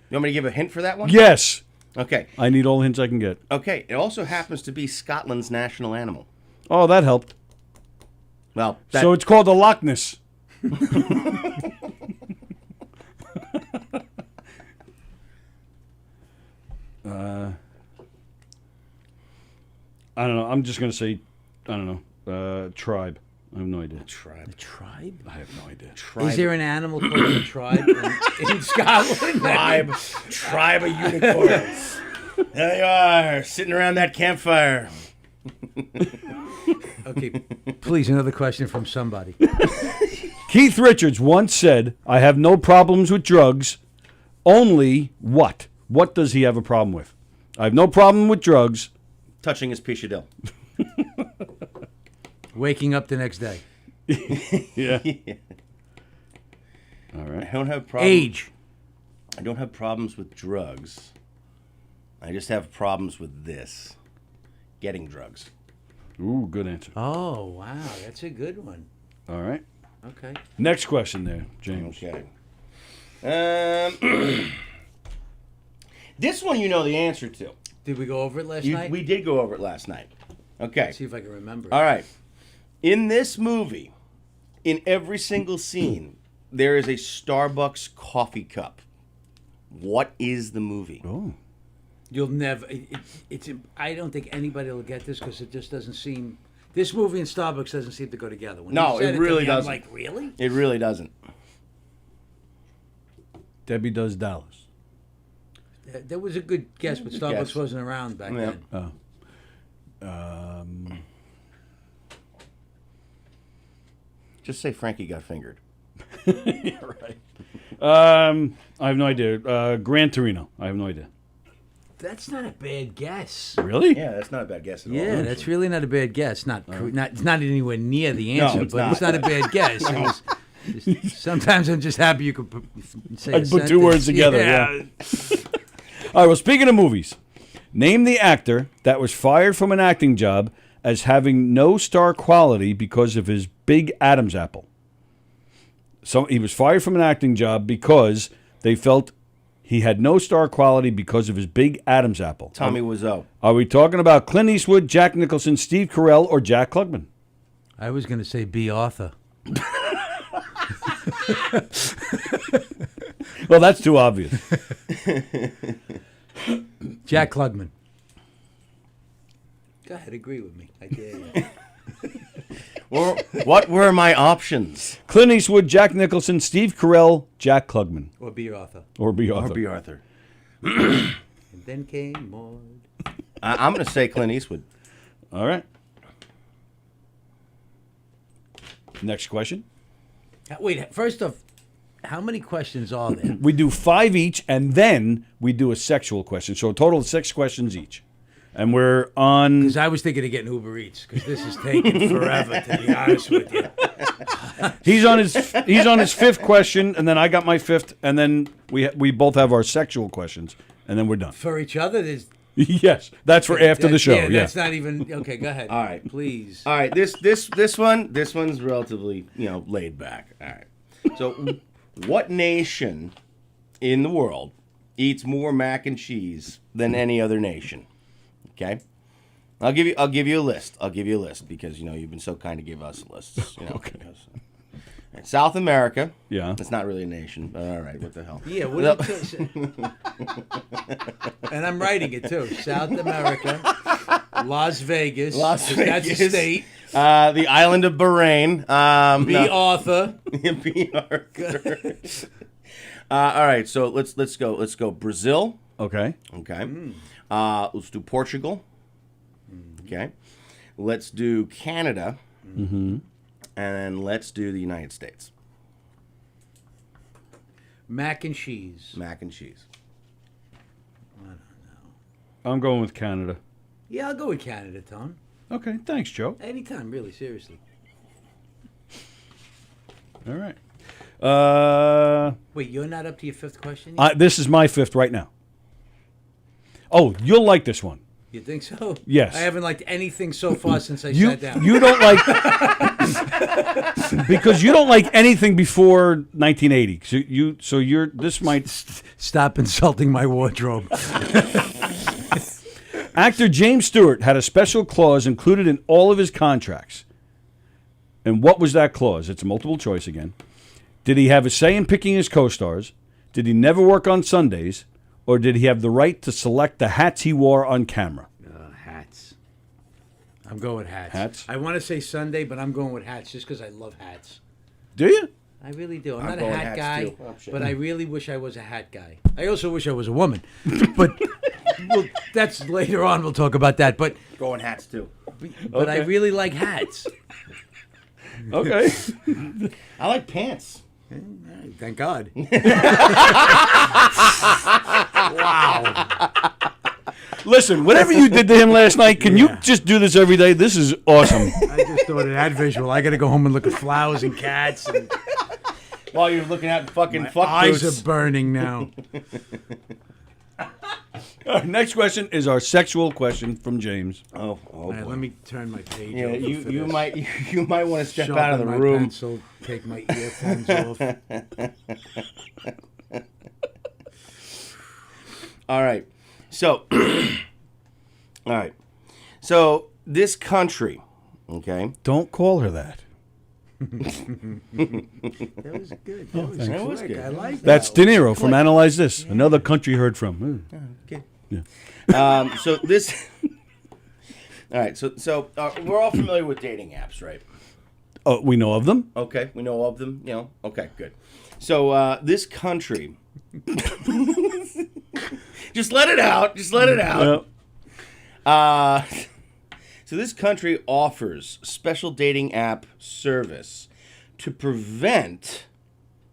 You want me to give a hint for that one? Yes. Okay. I need all the hints I can get. Okay. It also happens to be Scotland's national animal. Oh, that helped. Well, so it's called the Loch Ness. I don't know. I'm just going to say, I don't know, tribe. I have no idea. Tribe. The tribe? I have no idea. Is there an animal called a tribe in Scotland? Tribe of unicorns. There you are, sitting around that campfire. Okay, please, another question from somebody. Keith Richards once said, I have no problems with drugs, only what? What does he have a problem with? I have no problem with drugs. Touching his pichadille. Waking up the next day. Yeah. All right. I don't have problems. Age. I don't have problems with drugs. I just have problems with this. Getting drugs. Ooh, good answer. Oh, wow. That's a good one. All right. Okay. Next question there, James. Okay. This one you know the answer to. Did we go over it last night? We did go over it last night. Okay. Let's see if I can remember. All right. In this movie, in every single scene, there is a Starbucks coffee cup. What is the movie? Oh. You'll never. I don't think anybody will get this because it just doesn't seem. This movie and Starbucks doesn't seem to go together. When No, you said it to really me, doesn't. I'm like, really? It really doesn't. Debbie Does Dallas. That was a good guess, but Good Starbucks guess. wasn't around back Yeah. then. Oh. Just say Frankie got fingered. Yeah, right. I have no idea. Gran Torino. I have no idea. That's not a bad guess. Really? Yeah, that's not a bad guess at all. Yeah, that's really not a bad guess. It's not anywhere near the No, answer, it's but not. it's not a bad guess. It was sometimes I'm just happy you could say. I a put two words sentence. together. Yeah. All right. Well, speaking of movies, name the actor that was fired from an acting job as having no star quality because of his big Adam's apple. So he was fired from an acting job because they felt he had no star quality because of his big Adam's apple. Tommy Wiseau. Are we talking about Clint Eastwood, Jack Nicholson, Steve Carell, or Jack Klugman? I was going to say B. Arthur. Well, that's too obvious. Jack Klugman. Go ahead, agree with me. I dare you. Well, what were my options? Clint Eastwood, Jack Nicholson, Steve Carell, Jack Klugman. Or B. Arthur. Or B. Arthur. Or B. Arthur. And then came Maud. I'm going to say Clint Eastwood. All right. Next question. Wait, first off, how many questions are there? We do 5 each, and then we do a sexual question. So a total of 6 questions each. And we're on... Because I was thinking of getting Uber Eats, because this is taking forever, to be honest with you. He's on his 5th question, and then I got my 5th, and then we both have our sexual questions, and then we're done. For each other, there's... Yes, that's for after the show. Yeah, Yeah, that's not even... Okay, go ahead. All right. Please. All right, this one's relatively, laid back. All right. So What nation in the world eats more mac and cheese than any other nation? Okay, I'll give you a list. I'll give you a list because you've been so kind to give us lists. Okay. Right, South America. Yeah. It's not really a nation, but all right. What the hell? Yeah. And I'm writing it too. South America, Las Vegas. That's a state. The island of Bahrain. Arthur. B. Arthur. All right, so let's go. Let's go Brazil. Okay. Okay. Let's do Portugal. Okay. Let's do Canada. Mm-hmm. And then let's do the United States. Mac and cheese. Mac and cheese. I don't know. I'm going with Canada. Yeah, I'll go with Canada, Tom. Okay, thanks, Joe. Anytime, really, seriously. All right. Wait, you're not up to your fifth question yet? This is my fifth right now. Oh, you'll like this one. You think so? Yes. I haven't liked anything so far since I sat down. You don't like... because you don't like anything before 1980. So you're... This might... Stop insulting my wardrobe. Actor James Stewart had a special clause included in all of his contracts. And what was that clause? It's a multiple choice again. Did he have a say in picking his co-stars? Did he never work on Sundays? Or did he have the right to select the hats he wore on camera? Hats. I'm going with hats. Hats? I want to say Sunday, but I'm going with hats just because I love hats. Do you? I really do. I'm not a going hat hats, guy, too. Oh, shit. but I really wish I was a hat guy. I also wish I was a woman. But that's later on. We'll talk about that. But Going hats too. But I Okay. really like hats. Okay. I like pants. Thank God. Wow. Listen, whatever you did to him last night, can you just do this every day? This is awesome. I just thought of that visual. I got to go home and look at flowers and cats. And While you're looking at fucking my fuck eyes boots. are burning now. All right, next question is our sexual question from James. Oh, All right, boy. let me turn my page Yeah, over you for you this. might you might want to step Sharpen out of the my room. pencil, take my earphones off. All right. So all right. So this country, okay? Don't call her that. That was good. That was That was quick. good. I like that. That's De Niro from Analyze This. Another country heard from. Okay. Yeah. So this. All right. So we're all familiar with dating apps, right? Oh, we know of them. Okay, we know of them. Okay, good. So this country. Just let it out. Just let it out. So this country offers special dating app service to prevent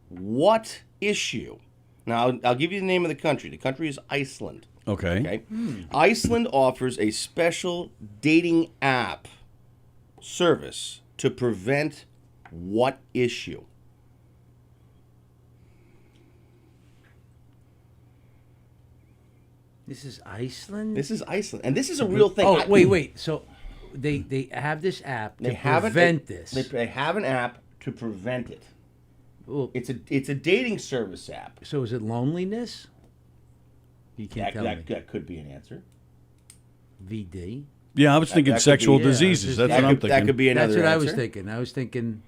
what issue? Now, I'll give you the name of the country. The country is Iceland. Okay. Okay. Iceland offers a special dating app service to prevent what issue? This is Iceland? This is Iceland. And this is a real thing. Oh, wait. So they have this app to prevent this. They have an app to prevent it. Well, It's a dating service app. so is it loneliness? You can't tell me. That could be an answer. VD. Yeah, I was thinking that could sexual be- diseases. yeah, That's what I'm thinking. That could be another That's what answer. I was thinking. I was thinking.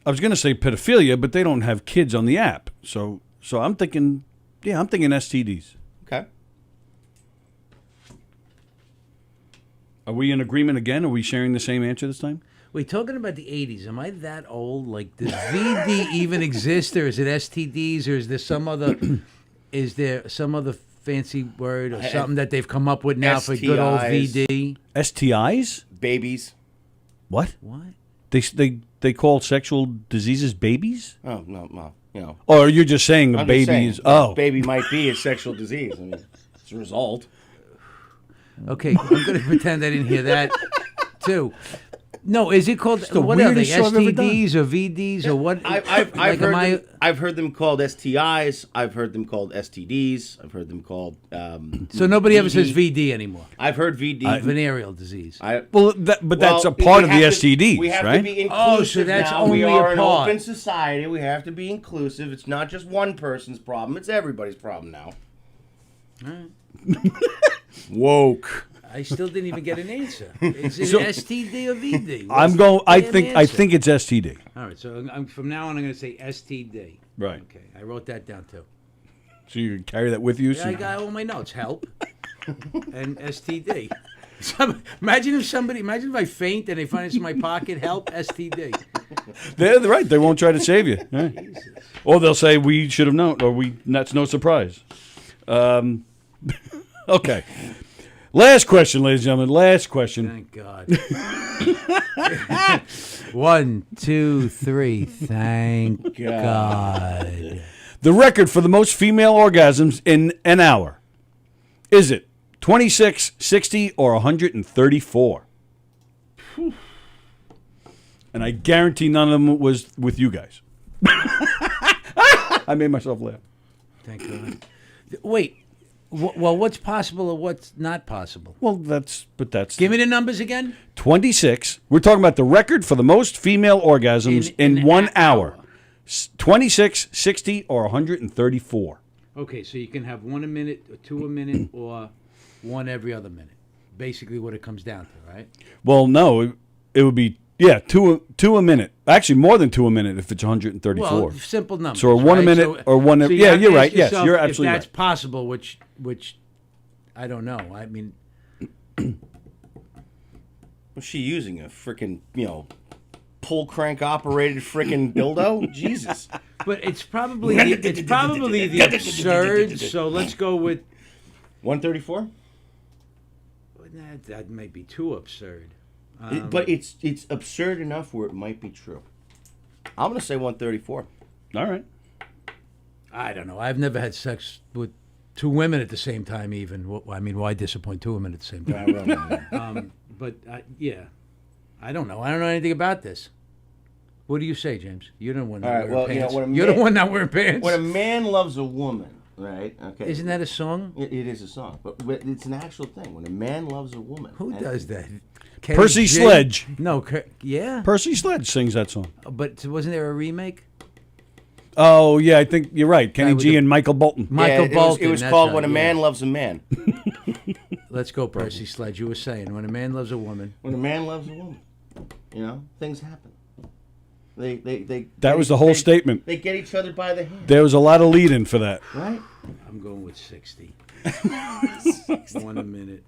I was going to say pedophilia, but they don't have kids on the app. So I'm thinking, I'm thinking STDs. Okay. Are we in agreement again? Are we sharing the same answer this time? Wait, talking about the 80s, am I that old? Like, does VD even exist, or is it STDs, or is there some other fancy word or something that they've come up with now for good old STIs. VD? STIs? Babies. What? What? They call sexual diseases babies? Oh, no. Or you're just saying a I'm baby just saying, is... Oh. baby might be a sexual disease. I mean, it's a result. Okay, I'm going to pretend I didn't hear that, too. No, is it called, the what are they, weirdest show I've ever done. STDs or VDs or what? I've heard them called STIs. I've heard them called STDs. I've heard them called. So nobody ever says VD anymore. I've heard VD. Venereal disease. But that's a part of the STDs, we have right? to be inclusive. So that's now. only we are a part. an open society. We have to be inclusive. It's not just one person's problem. It's everybody's problem now. All right. Woke. I still didn't even get an answer. Is it So- STD or VD? I'm going. I Damn think answer. it's STD. All right, so from now on, I'm going to say STD. Right. Okay, I wrote that down too. So you can carry that with you. Yeah, I got all my notes. Help and STD. Imagine if I faint and they find this in my pocket. Help, STD. They're right. They won't try to save you. Right. Or they'll say we should have known, or that's no surprise. Okay. Last question, ladies and gentlemen. Last question. Thank God. 1, 2, 3. Thank God. The record for the most female orgasms in an hour. Is it 26, 60, or 134? And I guarantee none of them was with you guys. I made myself laugh. Thank God. Wait. Well, what's possible or what's not possible? Well, that's. Give me the numbers again. 26. We're talking about the record for the most female orgasms in 1 hour. 26, 60, or 134. Okay, so you can have 1 a minute, or 2 a minute, or 1 every other minute. Basically, what it comes down to, right? Well, no, it would be two a minute. Actually, more than 2 a minute if it's 134. Well, simple numbers. So 1 a right? minute or 1. So Yeah, have to you're right. ask Yes, yourself you're if absolutely that's right. possible, which I don't know. I mean, Was she using a freaking pull crank operated freaking dildo? Jesus. but it's probably the absurd. So let's go with 134. That may be too absurd. But it's absurd enough where it might be true. I'm gonna say 134. All right. I don't know. I've never had sex with 2 women at the same time. Even I mean, why disappoint 2 women at the same time? But yeah, I don't know. I don't know anything about this. What do you say, James? You're the one not wearing pants. You're the one not wearing pants. When a man loves a woman, right? Okay. Isn't that a song? It is a song, but it's an actual thing. When a man loves a woman, Who does that? Percy Sledge. No, yeah. Percy Sledge sings that song. But wasn't there a remake? Oh, yeah, I think you're right. Kenny with G the- and Michael Bolton. Michael Bolton. It was that's called right, When a Man Loves a Man. Let's go, Percy Sledge. You were saying when a man loves a woman. When a man loves a woman, things happen. That was the whole statement. They get each other by the hand. There was a lot of lead-in for that. Right? I'm going with 60. 1 a minute.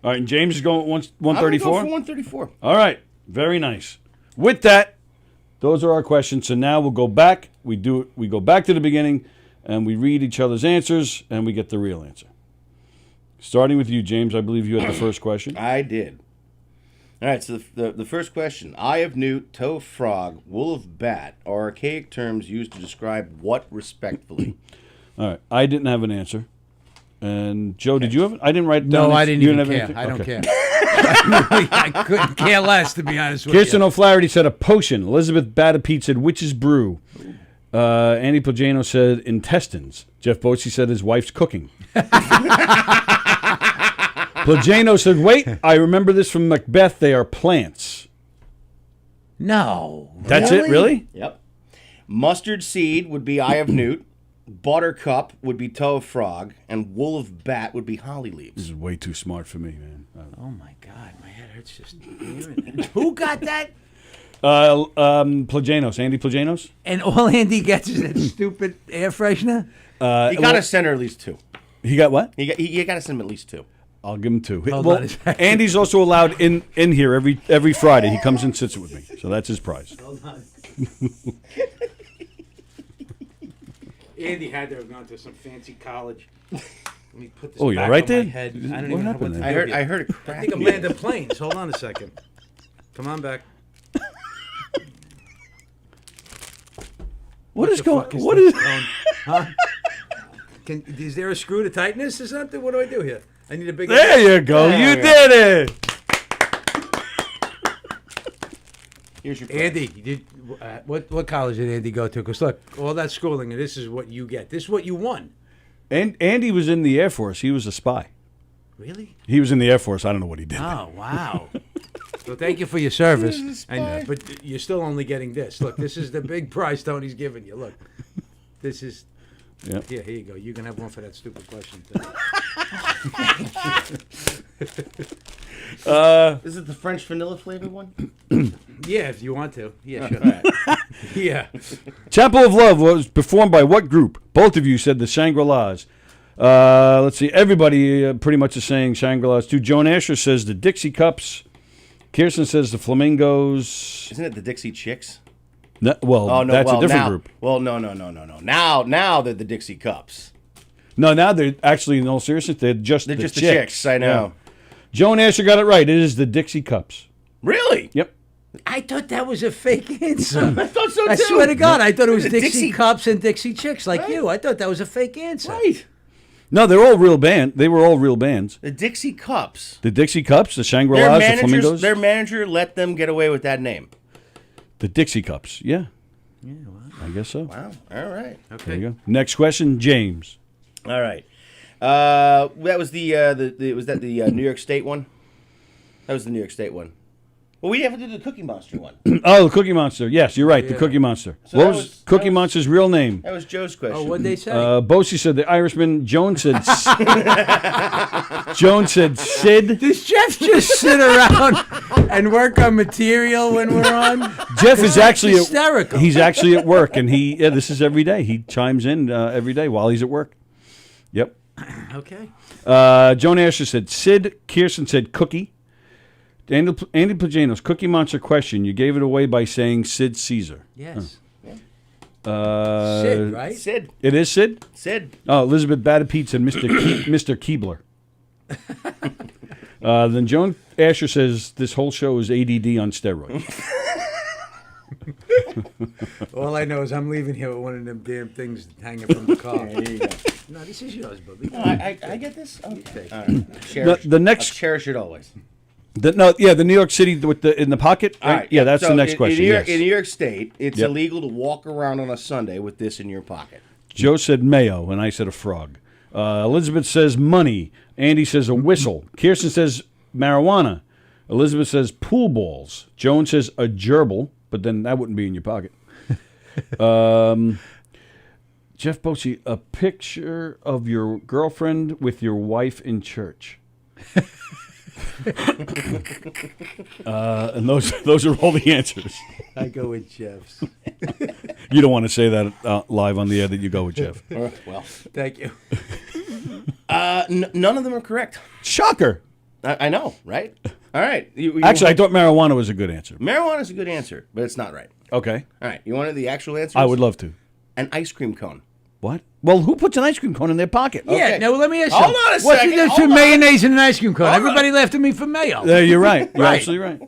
All right, and James is going with I'm gonna 134? go for 134. All right, very nice. With that, those are our questions. So now we'll go back. We go back to the beginning, and we read each other's answers, and we get the real answer. Starting with you, James, I believe you had the first question. I did. All right, so the first question. Eye of newt, toe of frog, wool of bat are archaic terms used to describe what respectfully? All right, I didn't have an answer. And Joe, did you have it? I didn't write it down. No, I didn't You even have care. anything? I don't Okay. care. I couldn't care less, to be honest with Kirsten you. O'Flaherty said a potion. Elizabeth Batapete said witch's brew. Andy Plagano said intestines. Jeff Boatsy said his wife's cooking. Plagano said, wait, I remember this from Macbeth. They are plants. No. That's it, really? Yep. Mustard seed would be eye of newt. Buttercup would be toe of frog, and wool of bat would be holly leaves. This is way too smart for me, man. Oh, my God. My head hurts just hearing that. Who got that? Plaganos. Andy Plaganos? And all Andy gets is that stupid air freshener? You got to send her at least 2. He got what? You got to send him at least 2. I'll give him 2. Hold Well, on a second. Andy's also allowed in here every Friday. He comes and sits with me. So that's his prize. Hold on. Andy had to have gone to some fancy college. Let me put this Oh, you're back right on there? my head. I don't What even know happened what to there? do I here. heard a crack. I think I'm landing planes. Hold on a second. Come on back. What is the going fuck on? What this is... going- Huh? Is there a screw to tightness or something? What do I do here? I need a bigger... There you go. You did it. Here's your prize. Andy, what college did Andy go to? Because look, all that schooling, and this is what you get. This is what you won. And Andy was in the Air Force. He was a spy. Really? He was in the Air Force. I don't know what he did. Oh, wow. Well, thank you for your service. But you're still only getting this. Look, this is the big prize Tony's giving you. Look, this is... Yep. Yeah, here you go. You can have one for that stupid question. Is it the French vanilla flavor one? Yeah, if you want to. Yeah, sure. Right. Yeah. Chapel of Love was performed by what group? Both of you said the Shangri-Las. Let's see. Everybody pretty much is saying Shangri-Las too. Joan Asher says the Dixie Cups. Kirsten says the Flamingos. Isn't it the Dixie Chicks? No, well, that's a different group. Well, no. Now they're the Dixie Cups. No, now they're actually, in all seriousness, they're just the Chicks. I know. Yeah. Joan Asher got it right. It is the Dixie Cups. Really? Yep. I thought that was a fake answer. I thought so too. I swear to God, I thought it was The Dixie Cups and Dixie Chicks like you. I thought that was a fake answer. Right. No, they're all real band. They were all real bands. The Dixie Cups. The Dixie Cups, the Shangri-Las, the Flamingos. Their manager let them get away with that name. The Dixie Cups, yeah. Yeah, well, I guess so. Wow. All right. Okay. There you go. Next question, James. All right. That was the New York State one? That was the New York State one. Well, we haven't did the Cookie Monster one. Oh, the Cookie Monster. Yes, you're right. The Yeah. Cookie Monster. So What was Cookie Monster's real name? That was Joe's question. Oh, what'd they say? Bosie said the Irishman. Joan said Joan said Sid. Does Jeff just sit around and work on material when we're on? Jeff is actually hysterical. He's actually at work, and this is every day. He chimes in every day while he's at work. Yep. Okay. Joan Asher said Sid. Kirsten said Cookie. Andy Plajanos, Cookie Monster question. You gave it away by saying Sid Caesar. Yes. Sid, right? Sid. It is Sid? Sid. Oh, Elizabeth Batapete said Mr. Keebler. Then Joan Asher says this whole show is ADD on steroids. All I know is I'm leaving here with one of them damn things hanging from the car. Yeah, there you go. No, this is yours, Bubby. No, I get this? Okay. All right. The next... I'll cherish it always. The New York City with in the pocket. Right? All right. Yeah, that's So the next question. In Yes. New York State, it's Yep. illegal to walk around on a Sunday with this in your pocket. Joe said mayo, and I said a frog. Elizabeth says money. Andy says a whistle. Kirsten says marijuana. Elizabeth says pool balls. Joan says a gerbil, but then that wouldn't be in your pocket. Jeff Bosie, a picture of your girlfriend with your wife in church. And those are all the answers. I go with Jeff's. You don't want to say that live on the air that you go with Jeff. Well, thank you. None of them are correct. Shocker. I know, right? All right. Actually, I thought marijuana was a good answer. Marijuana is a good answer, but it's not right. Okay. All right. You wanted the actual answer? I would love to. An ice cream cone. What? Well, who puts an ice cream cone in their pocket? Yeah, Okay. now let me ask you. Hold on a What's second, the difference hold between on. mayonnaise and an ice cream cone? Hold Everybody laughed at me for mayo. You're right. You're Right. absolutely right.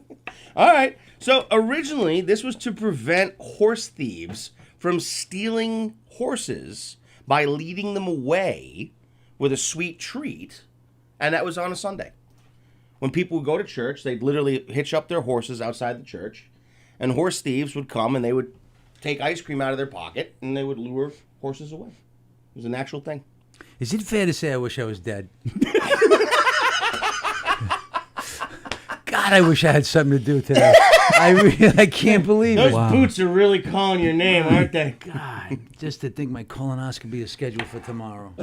All right. So originally, this was to prevent horse thieves from stealing horses by leading them away with a sweet treat, and that was on a Sunday. When people would go to church, they'd literally hitch up their horses outside the church, and horse thieves would come and they would take ice cream out of their pocket and they would lure horses away. It was an actual thing. Is it fair to say I wish I was dead? God, I wish I had something to do with today. I can't believe it. Those boots are really calling your name, aren't they? God, just to think my colonoscopy is scheduled for tomorrow.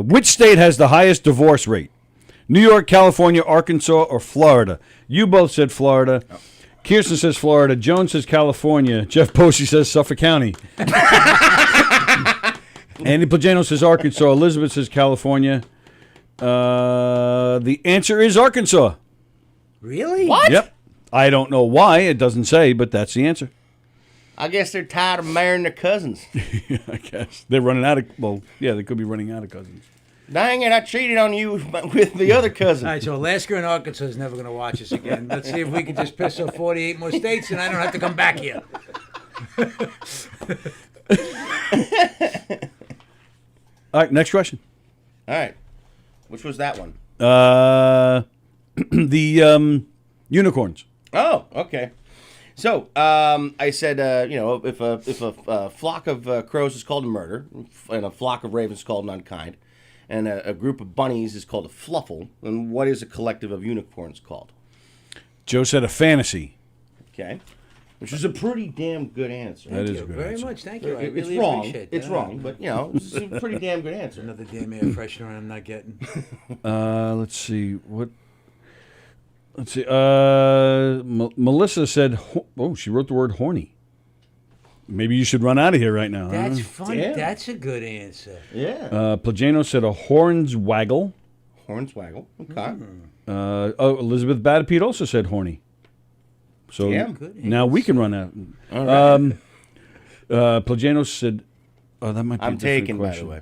Which state has the highest divorce rate? New York, California, Arkansas, or Florida? You both said Florida. Oh. Kirsten says Florida. Joan says California. Jeff Bosie says Suffolk County. Andy Plagano says Arkansas. Elizabeth says California. The answer is Arkansas. Really? What? Yep. I don't know why. It doesn't say, but that's the answer. I guess they're tired of marrying their cousins. I guess. They're running out of... Well, yeah, they could be running out of cousins. Dang it, I cheated on you with the other cousin. All right, so Alaska and Arkansas is never going to watch us again. Let's see if we can just piss off 48 more states and I don't have to come back here. All right, next question. All right. Which was that one? Unicorns. Oh, okay. So I said, if a flock of crows is called a murder, and a flock of ravens is called an unkind, and a group of bunnies is called a fluffle, then what is a collective of unicorns called? Joe said a fantasy. Okay. Which is a pretty damn good answer. That is a good Very answer. much. Thank you. I It's really wrong. appreciate that. It's wrong, but it's a pretty damn good answer. Another damn air freshener I'm not getting. Let's see what. Let's see. Melissa said. She wrote the word horny. Maybe you should run out of here right now. That's huh? funny. Yeah. That's a good answer. Yeah. Plagano said a hornswaggle. Hornswaggle. Okay. Elizabeth Batapete also said horny. So Yeah. Good now we can run out. All right. Plagano said, "Oh, that might be." I'm a different taken, question. by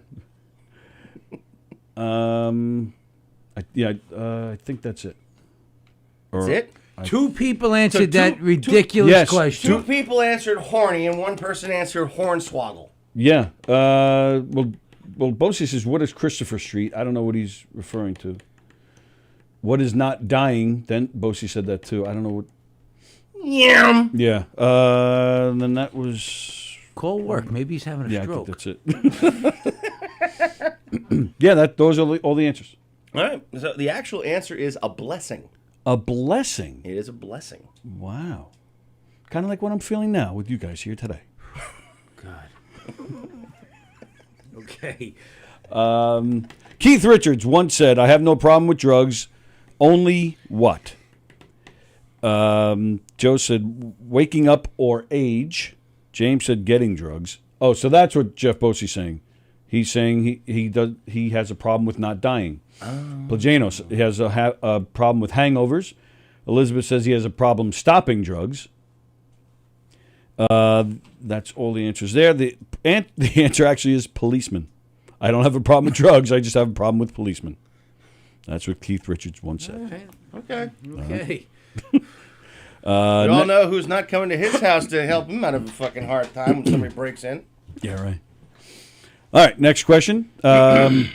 the way. I think that's it. That's it? Two people answered So that two- ridiculous Yes, question. Two people answered horny, and one person answered hornswoggle. Yeah. Well, Bosie says, "What is Christopher Street?" I don't know what he's referring to. What is not dying? Then Bosie said that too. I don't know what. Yum. Yeah. Then that was. Call work. Maybe he's having a Yeah, stroke. I think that's it. Yeah, those are all the answers. All right. So the actual answer is a blessing. A blessing. It is a blessing. Wow. Kind of like what I'm feeling now with you guys here today. God. Okay. Keith Richards once said, "I have no problem with drugs, only what?" Joe said, "Waking up or age." James said, "Getting drugs." Oh, so that's what Jeff Bosie's saying. He's saying he has a problem with not dying. Plagano has a problem with hangovers. Elizabeth says he has a problem stopping drugs. That's all the answers there. The answer actually is policeman. I don't have a problem with drugs. I just have a problem with policemen. That's what Keith Richards once said. Okay. Okay. We all know who's not coming to his house to help him out of a fucking hard time when somebody breaks in. Yeah, right. All right, next question. Do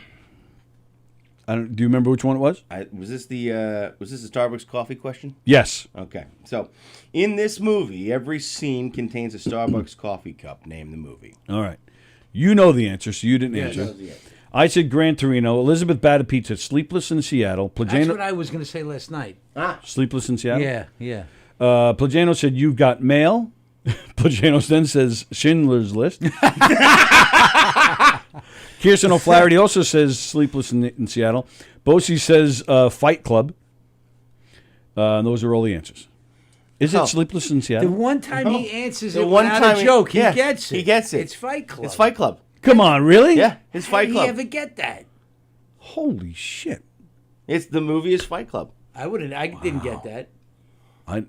you remember which one it was? Was this the Starbucks coffee question? Yes. Okay. So, in this movie, every scene contains a Starbucks coffee cup. Name the movie. All right. You know the answer, so you didn't answer. That was the answer. I said Gran Torino. Elizabeth Batapete said Sleepless in Seattle. That's Plagano, what I was going to say last night. Sleepless in Seattle? Yeah, yeah. Plagano said You've Got Mail. Plagano then says Schindler's List. Kirsten O'Flaherty also says Sleepless in Seattle. Bosie says Fight Club. And those are all the answers. Is it Sleepless in Seattle? The one time he answers The it one without time a joke, he yeah, gets it. He gets it. It's Fight Club. It's Fight Club. Come on, really? Yeah, it's Fight How Club. did he ever get that? Holy shit. It's the movie is Fight Club. I didn't get that.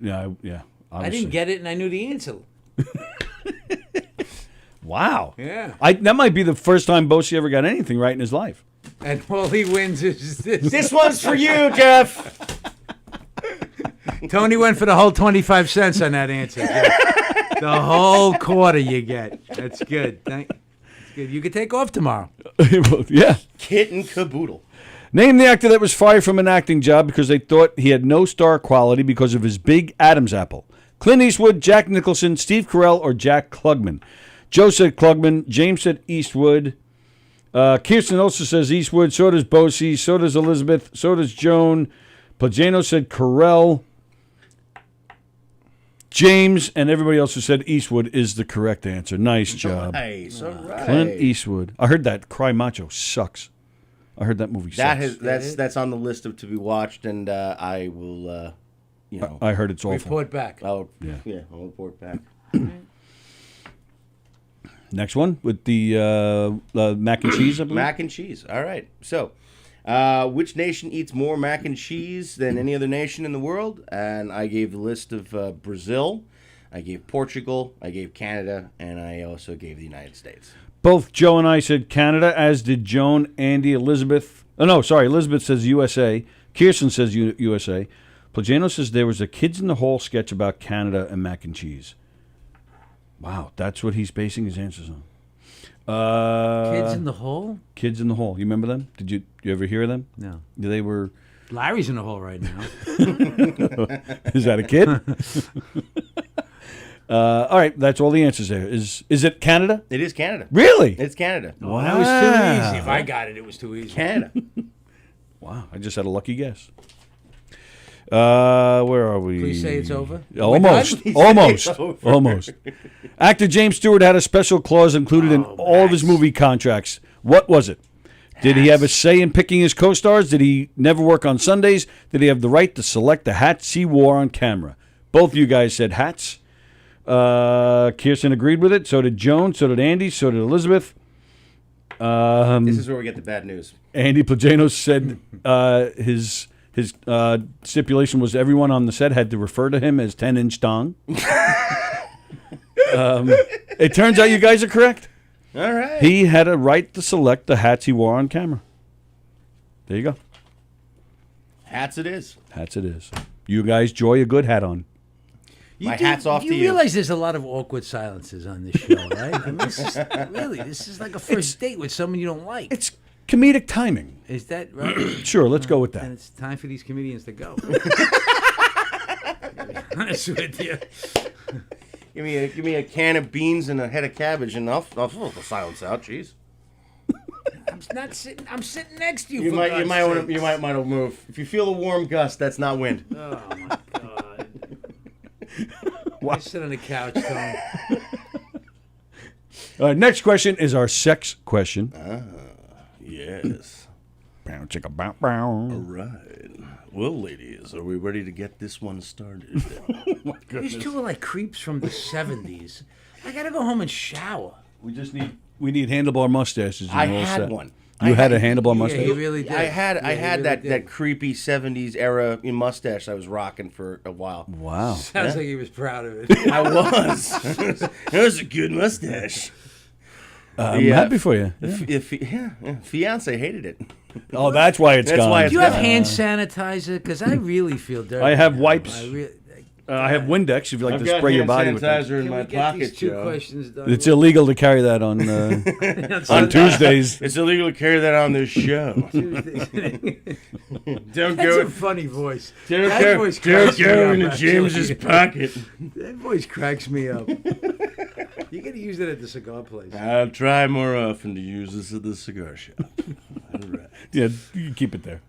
Yeah. I didn't get it, and I knew the answer. Wow. Yeah. That might be the first time Bosie ever got anything right in his life. And all he wins is this. This one's for you, Jeff. Tony went for the whole 25 cents on that answer. Jeff. The whole quarter you get. That's good. That's good. You could take off tomorrow. Yeah. Kit and caboodle. Name the actor that was fired from an acting job because they thought he had no star quality because of his big Adam's apple. Clint Eastwood, Jack Nicholson, Steve Carell, or Jack Klugman. Joe said Klugman. James said Eastwood. Kirsten also says Eastwood. So does Bosie. So does Elizabeth. So does Joan. Plagano said Carell. James and everybody else who said Eastwood is the correct answer. Nice job. Nice. All right. Clint Eastwood. I heard that Cry Macho sucks. I heard that movie sucks. That's on the list of to be watched, and I will, I heard it's awful. Report back. I'll report back. Next one with the mac and cheese, I believe. Mac and cheese. All right. So, which nation eats more mac and cheese than any other nation in the world? And I gave the list of Brazil, I gave Portugal, I gave Canada, and I also gave the United States. Both Joe and I said Canada, as did Joan, Andy, Elizabeth. Oh, no, sorry. Elizabeth says USA. Kirsten says USA. Plagano says there was a Kids in the Hall sketch about Canada and mac and cheese. Wow, that's what he's basing his answers on. Kids in the Hall? Kids in the Hall. You remember them? Did you ever hear them? No. They were Larry's in the hole right now. Is that a kid? All right, that's all the answers there. Is it Canada? It is Canada. Really? It's Canada. Oh, that was too easy. If I got it, it was too easy. Canada. Wow, I just had a lucky guess. Where are we? Please say it's over. Almost. Please Almost. say it's over. Almost. Actor James Stewart had a special clause included in all of his movie contracts. What was it? Did he have a say in picking his co-stars? Did he never work on Sundays? Did he have the right to select the hats he wore on camera? Both of you guys said hats. Kirsten agreed with it. So did Joan. So did Andy. So did Elizabeth. This is where we get the bad news. Andy Plajanos said his stipulation was everyone on the set had to refer to him as 10-inch dong. It turns out you guys are correct. All right. He had a right to select the hats he wore on camera. There you go. Hats it is. Hats it is. You guys enjoy a good hat on. My hat's off to you. You realize there's a lot of awkward silences on this show, right? I mean, this is like a first date with someone you don't like. It's comedic timing. Is that right? Sure, let's go with that. And it's time for these comedians to go. Honest with you. Give me a can of beans and a head of cabbage, and I'll pull the silence out. Jeez. I'm sitting next to you. You for might God's want sakes. to move. If you feel a warm gust, that's not wind. Oh my God. Why sit on the couch, Tom? All right, next question is our sex question. Yes. Bow, chicka, bow, bow. All right. Well, ladies, are we ready to get this one started? These two are like creeps from the 70s. I gotta go home and shower. We need handlebar mustaches. I had one. You had a handlebar mustache? Yeah, he really did. I had really that did. creepy 70s era mustache I was rocking for a while. Wow. Sounds like he was proud of it. I was. It was a good mustache. I'm happy for you. Fiance hated it. Oh, that's why it's gone. Do you have hand sanitizer? Because I really feel dirty. I have now. wipes. I I have Windex if you like I've to got spray your hand body with sanitizer that. in my pocket, Joe. It's illegal to carry that on on Tuesdays. It's illegal to carry that on this show. Don't That's go. a funny voice. Don't That go. voice Don't cracks me go up, into actually. James's pocket. That voice cracks me up. You gotta use it at the cigar place. I'll try more often to use this at the cigar shop. All right. Yeah, you can keep it there.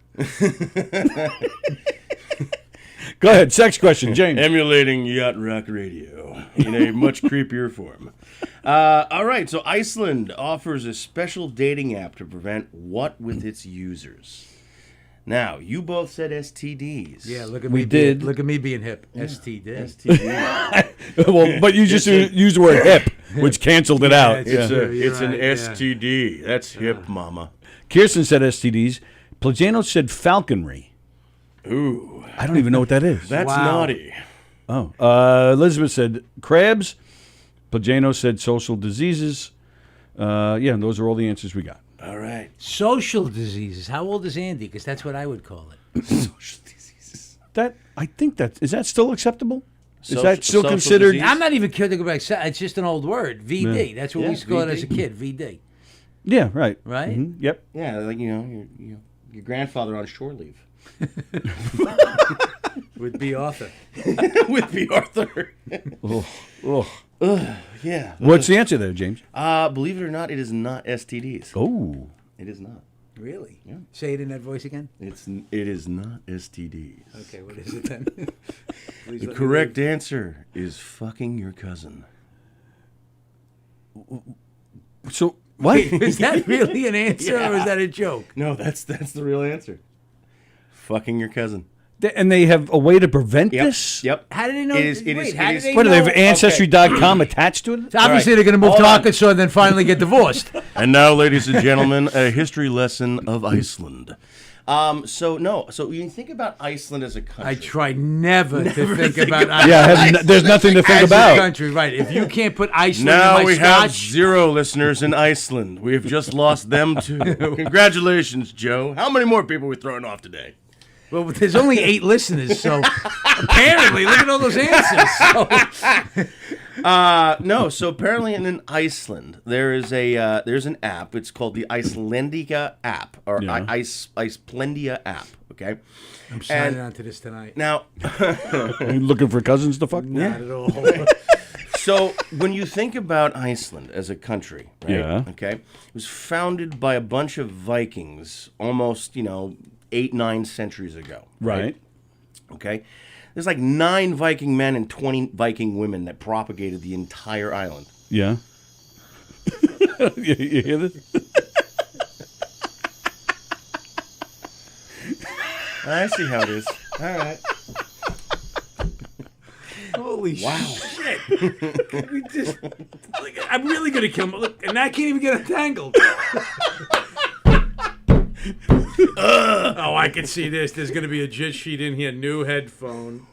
Go ahead, sex question, James. Emulating yacht rock radio in a much creepier form. All right, so Iceland offers a special dating app to prevent what with its users? Now, you both said STDs. Yeah, look at We me. did. Look at me being hip. STD. STD. Well, but you just used the word hip, which canceled it out. It's an right, STD. That's hip, mama. Kirsten said STDs. Plajano said falconry. Ooh. I don't even know what that is. That's naughty. Oh. Elizabeth said crabs. Plajano said social diseases. Yeah, those are all the answers we got. All right. Social diseases. How old is Andy? Because that's what I would call it. Social diseases. I think is that still acceptable? Is Social- that still social considered? disease? I'm not even kidding about it's just an old word. VD. Yeah. That's what we used to call it as a kid. VD. Yeah, right. Right? Mhm, yep. Yeah, like, your grandfather on shore leave. With B. Arthur. With B. Arthur. Yeah. What's the answer there, James? Believe it or not, it is not STDs. Oh. It is not. Really? Yeah. Say it in that voice again. It is not STDs. Okay, what is it then? The correct answer is fucking your cousin. So what? Wait, is that really an answer or is that a joke? No, that's the real answer. Fucking your cousin. And they have a way to prevent this? Yep. How do they know? It is- it wait, is- how it do is- they What, do they know? have Ancestry.com attached to it? So obviously All right. they're going to move Hold to on. Arkansas and then finally get divorced. And now, ladies and gentlemen, a history lesson of Iceland. So you think about Iceland as a country. I try never to think about Yeah, there's nothing to think as about. a country, right? If you can't put Iceland Now in my we have scotch, 0 listeners in Iceland. We have just lost them too. Congratulations, Joe. How many more people are we throwing off today? well, there's only 8 listeners, so apparently, look at all those answers. So apparently in Iceland there is there's an app. It's called the Icelandica app or Yeah. Iceplendia app. Okay. I'm signing on to this tonight. Now, Are you looking for cousins to fuck? Not at all. so when you think about Iceland as a country, right? Yeah. Okay. It was founded by a bunch of Vikings almost, 8-9 centuries ago. Right. Okay. There's like 9 Viking men and 20 Viking women that propagated the entire island. Yeah. you hear this? I see how it is. All right. Holy shit. We just, I'm really going to kill him. Look, and I can't even get entangled. Oh, I can see this. There's going to be a jet sheet in here. New headphone.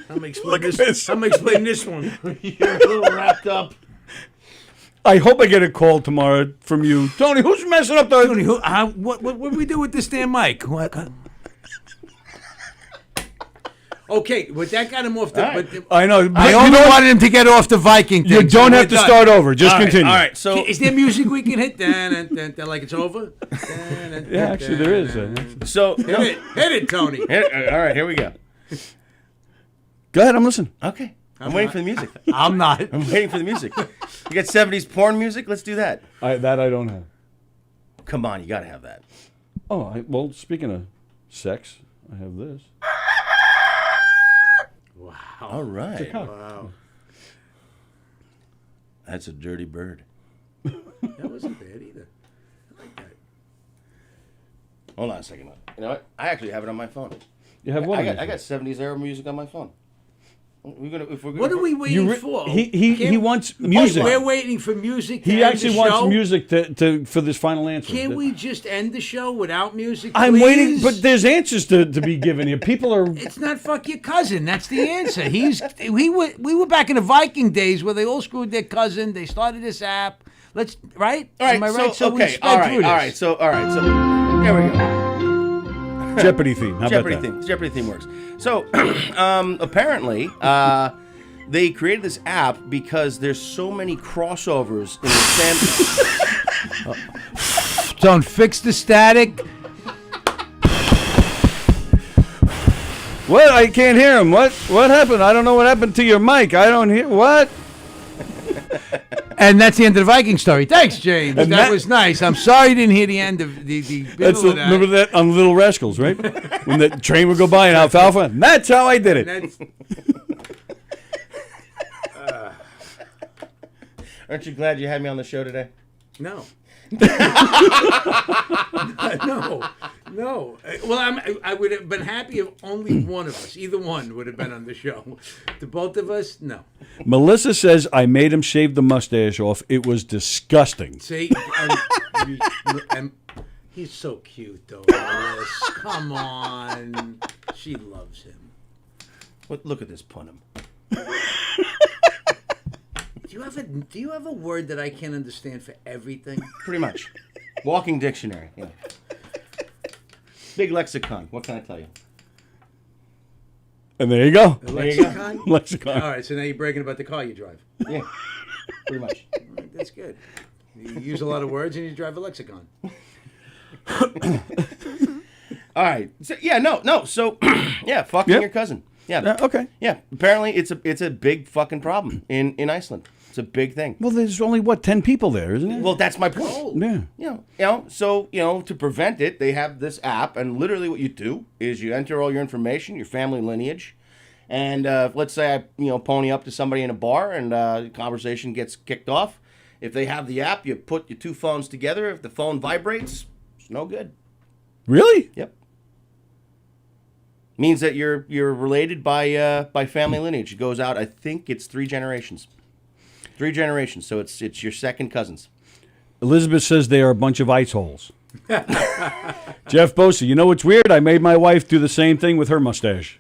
I'm going to explain this one. You're a little wrapped up. I hope I get a call tomorrow from you. Tony, who's messing up the... Tony, what do we do with this damn mic? What? Okay, but that got him off the... Right. But I know. I only wanted him to get off the Viking thing. You don't have to start over. Just continue. All right, so... Is there music we can hit? Like it's over? Yeah, actually there is. So... Hit it, Tony. All right, here we go. Go ahead, I'm listening. Okay. I'm waiting for the music. I'm not. I'm waiting for the music. You got 70s porn music? Let's do that. That I don't have. Come on, you got to have that. Oh, well, speaking of sex, I have this. Wow. All right. Wow. That's a dirty bird. That wasn't bad either. I like that. Hold on a second. You know what? I actually have it on my phone. You have what? I got 70s era music on my phone. What are we waiting for? He wants music. We're waiting for music. He actually wants music to for this final answer. Can't we just end the show without music? I'm please? waiting, but there's answers to be given here. People are. It's not fuck your cousin. That's the answer. We were back in the Viking days where they all screwed their cousin. They started this app. Right? All right. Am I right? So okay. All right. So here we go. Jeopardy theme. How Jeopardy about that? theme. Jeopardy theme works. So apparently, they created this app because there's so many crossovers in the same. Don't fix the static. What? I can't hear him. What happened? I don't know what happened to your mic. I don't hear what. And that's the end of the Viking story. Thanks, James. And that was nice. I'm sorry you didn't hear the end of the That's middle of that. remember that on Little Rascals, right? When the train would go by in alfalfa. And that's how I did it. Aren't you glad you had me on the show today? No. No. Well, I would have been happy if only one of us, either one, would have been on the show. The both of us, no. Melissa says I made him shave the mustache off. It was disgusting. See, and he's so cute, though. Alice. Come on, she loves him. Look at this punum. Do you have a word that I can't understand for everything? Pretty much. Walking dictionary. Yeah. Big lexicon. What can I tell you? And there you go. Lexicon? Lexicon. All right, so now you're bragging about the car you drive. Yeah, pretty much. Right, that's good. You use a lot of words and you drive a lexicon. All right. So, So, fucking your cousin. Yeah. Okay. Yeah. Apparently, it's a big fucking problem in Iceland. It's a big thing. Well, there's only 10 people there, isn't it? Well, that's my point. Yeah. So to prevent it, they have this app, and literally what you do is you enter all your information, your family lineage, and let's say I pony up to somebody in a bar, and the conversation gets kicked off. If they have the app, you put your two phones together. If the phone vibrates, it's no good. Really? Yep. Means that you're related by family lineage. It goes out. I think it's 3 generations. 3 generations. So it's your second cousins. Elizabeth says they are a bunch of ice holes. Jeff Bosa, you know what's weird? I made my wife do the same thing with her mustache.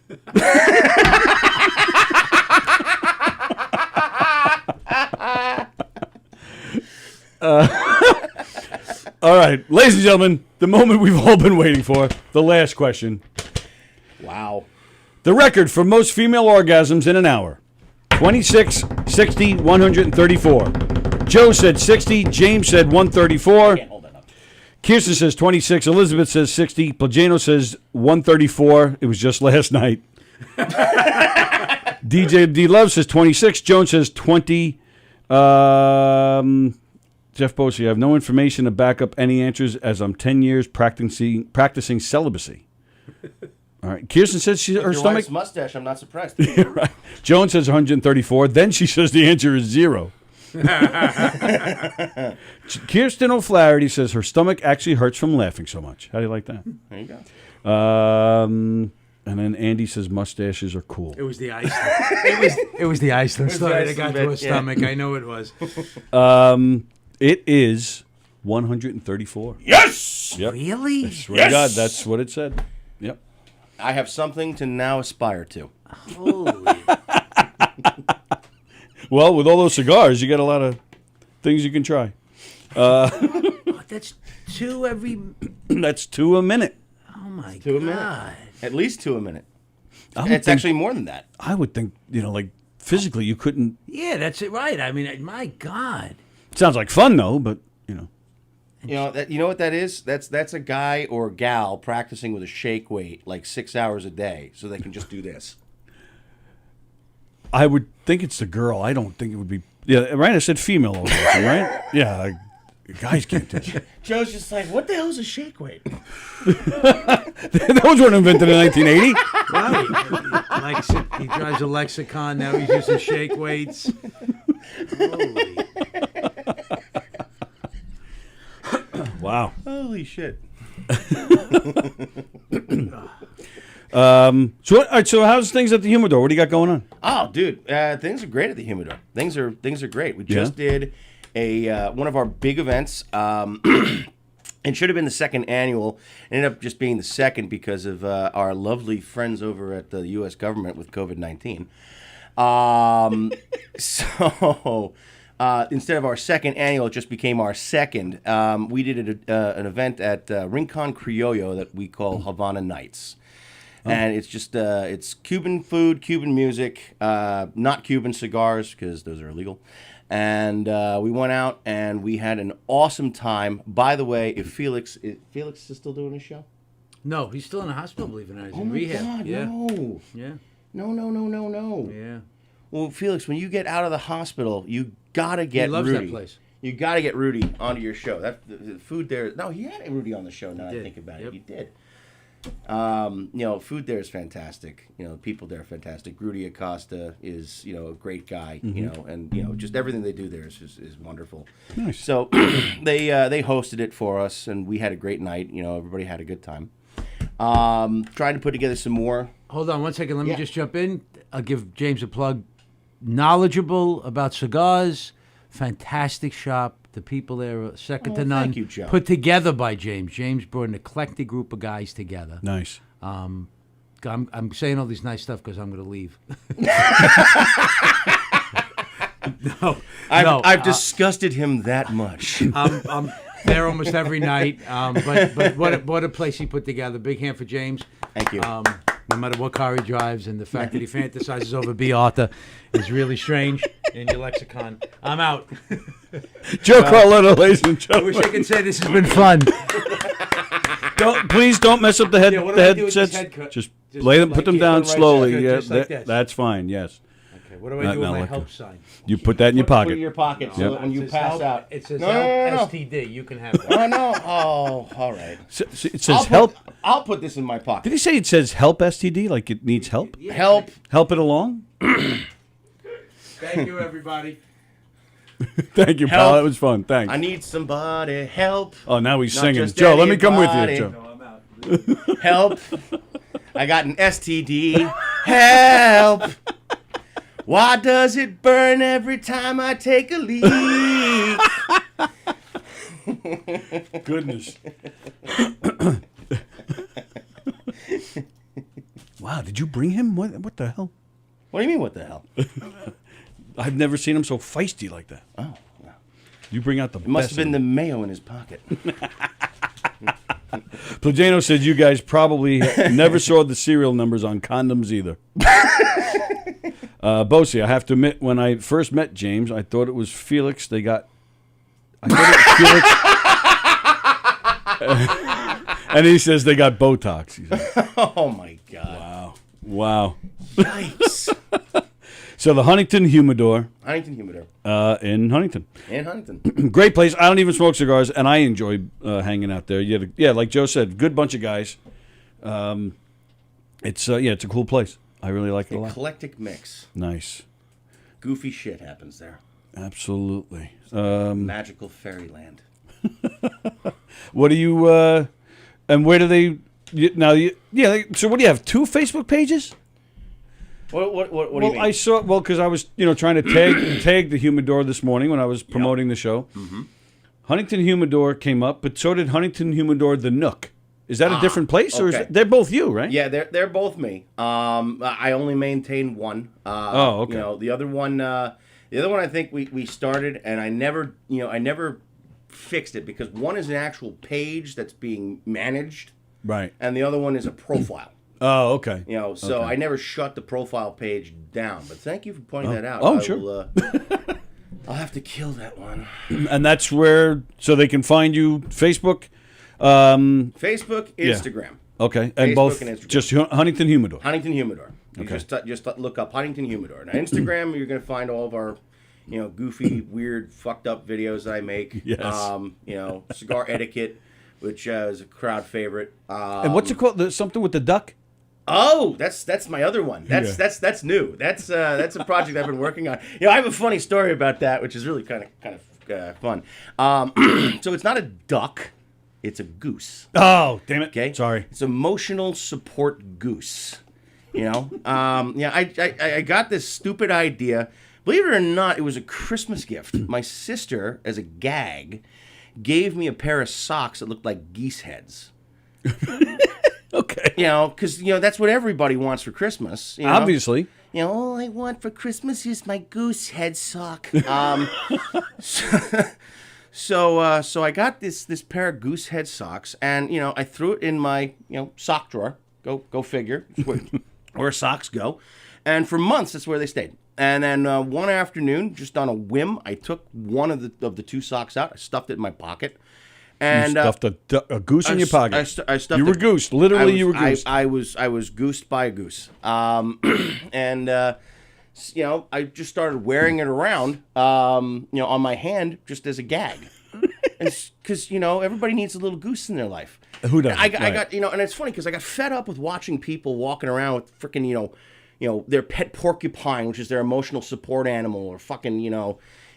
All right, ladies and gentlemen, the moment we've all been waiting for, the last question. Wow. The record for most female orgasms in an hour. 26, 60, 134. Joe said 60. James said 134. Kirsten says 26. Elizabeth says 60. Plagano says 134. It was just last night. DJ D Love says 26. Jones says 20. Jeff Bosey, I have no information to back up any answers as I'm 10 years practicing celibacy. All right. Kirsten says her Your stomach. wife's mustache, I'm not surprised. Right. Jones says 134. Then she says the answer is 0. Kirsten O'Flaherty says her stomach actually hurts from laughing so much. How do you like that? There you go. And then Andy says mustaches are cool. It was the Iceland. it was the Iceland story that got to her stomach. I know it was. It is 134. Yes! Yep. Really? I swear to God, that's what it said. Yep. I have something to now aspire to. Holy. Well, with all those cigars, you got a lot of things you can try. That's 2 every. That's 2 a minute. Oh my 2 a God. minute. At least 2 a minute. I would It's think- actually more than that. I would think, like physically you couldn't. Yeah, that's it. Right. I mean, my God. It sounds like fun though, but You know what that is? That's a guy or gal practicing with a shake weight like 6 hours a day, so they can just do this. I would think it's the girl. I don't think it would be. Yeah, right. I said female over there, right? Yeah, guys can't do that. Joe's just like, what the hell is a shake weight? Those weren't invented in 1980. Right. He drives a lexicon now. He's using shake weights. Holy. Wow. Holy shit. So how's things at the Humidor? What do you got going on? Oh, dude, things are great at the Humidor. Things are great. We just did one of our big events. It should have been the second annual. It ended up just being the second because of our lovely friends over at the U.S. government with COVID-19. So instead of our second annual, it just became our second. We did an event at Rincon Criollo that we call Havana Nights. And it's just it's Cuban food, Cuban music, not Cuban cigars because those are illegal. And we went out and we had an awesome time. By the way, if Felix is still doing his show? No, he's still in the hospital, believe it or not. He's Oh in my rehab. God, Yeah. no. Yeah. No. Yeah. Well, Felix, when you get out of the hospital, you gotta get He loves Rudy. that place. You gotta get Rudy onto your show. The food there. No, he had Rudy on the show. Now I did. think about Yep. it, he did. Food there is fantastic. People there are fantastic. Rudy Acosta is, a great guy. And just everything they do there is wonderful. Nice. So they hosted it for us, and we had a great night. Everybody had a good time. Trying to put together some more. Hold on 1 second. Let me just jump in. I'll give James a plug. Knowledgeable about cigars. Fantastic shop. The people there are second to none. Thank you, Joe. Put together by James. James brought an eclectic group of guys together. Nice. I'm saying all this nice stuff because I'm going to leave. I've disgusted him that much. I'm there almost every night. But what a place he put together. Big hand for James. Thank you. No matter what car he drives, and the fact that he fantasizes over B. Arthur is really strange in your lexicon. I'm out. Joe Carletto, ladies and I gentlemen. wish I could say this has been fun. Please don't mess up the head. Yeah, what the do I do with headsets. this head cut? Just Just lay them, like put them it, down put them right slowly. down, Yeah, just like this. that's fine. Yes. Okay, what do I do with my help sign? You put that in your Put it pocket. in your pocket so Yep. that when you It says pass help- out. It says No, help no, no. STD. You can have that. Oh no! Oh, all right. It says help. I'll put this in my pocket. Did he say it says help STD? Like it needs help? Help. Help it along? Thank you, everybody. Thank you, pal. Help. That was fun. Thanks. I need somebody help. Oh, now he's Not singing. just Joe, let me come with anybody. you, Joe. No, I'm out. Help. I got an STD. Help. Why does it burn every time I take a leak? Goodness. Wow, did you bring him? What the hell? What do you mean, what the hell? I've never seen him so feisty like that. Oh, wow. You bring out the It must best have been in the mayo in his pocket. Plagano said you guys probably never saw the serial numbers on condoms either. Bosie, I have to admit, when I first met James, I thought it was Felix. I thought it was And he says they got Botox. He said. Oh my God! Wow. Yikes! So the Huntington Humidor. Huntington Humidor. In Huntington. In Huntington. Great place. I don't even smoke cigars, and I enjoy hanging out there. Yeah, like Joe said, good bunch of guys. It's a cool place. I really like it a lot. Eclectic mix. Nice. Goofy shit happens there. Absolutely. Magical fairyland. What do you? And where do they? So what do you have? 2 Facebook pages? What do you mean? I saw. Well, because I was trying to tag the Humidor this morning when I was promoting the show. Mm-hmm. Huntington Humidor came up, but so did Huntington Humidor the Nook. Is that a different place, or they're both you, right? Yeah, they're both me. I only maintain one. Okay. The other one, I think we started, and I never fixed it because one is an actual page that's being managed, right, and the other one is a profile. Oh, okay. So I never shut the profile page down. But thank you for pointing that out. Oh, sure. I'll have to kill that one. And that's where, so they can find you, Facebook. Facebook, Instagram. Yeah. Okay, Facebook and both and Instagram. just Huntington Humidor. Huntington Humidor. You Okay. just look up Huntington Humidor. Now Instagram, you're gonna find all of our, goofy, weird, fucked up videos that I make. Yes. Cigar etiquette, which is a crowd favorite. And what's it called? Something with the duck. Oh, that's my other one. That's new. That's a project I've been working on. I have a funny story about that, which is really kind of fun. So it's not a duck. It's a goose. Oh, damn it. Okay. Sorry. It's emotional support goose. I got this stupid idea. Believe it or not, it was a Christmas gift. My sister, as a gag, gave me a pair of socks that looked like geese heads. Okay. Because, that's what everybody wants for Christmas. Obviously. All I want for Christmas is my goose head sock. So I got this pair of goose head socks, and I threw it in my sock drawer. Go figure, where socks go. And for months, that's where they stayed. And then one afternoon, just on a whim, I took one of the 2 socks out. I stuffed it in my pocket. And you stuffed a goose in your pocket. I stuffed. You were goosed. Literally, you were goosed. I was goosed by a goose. And I just started wearing it around, on my hand, just as a gag. Because everybody needs a little goose in their life. Who doesn't? I got and it's funny because I got fed up with watching people walking around with freaking their pet porcupine, which is their emotional support animal, or fucking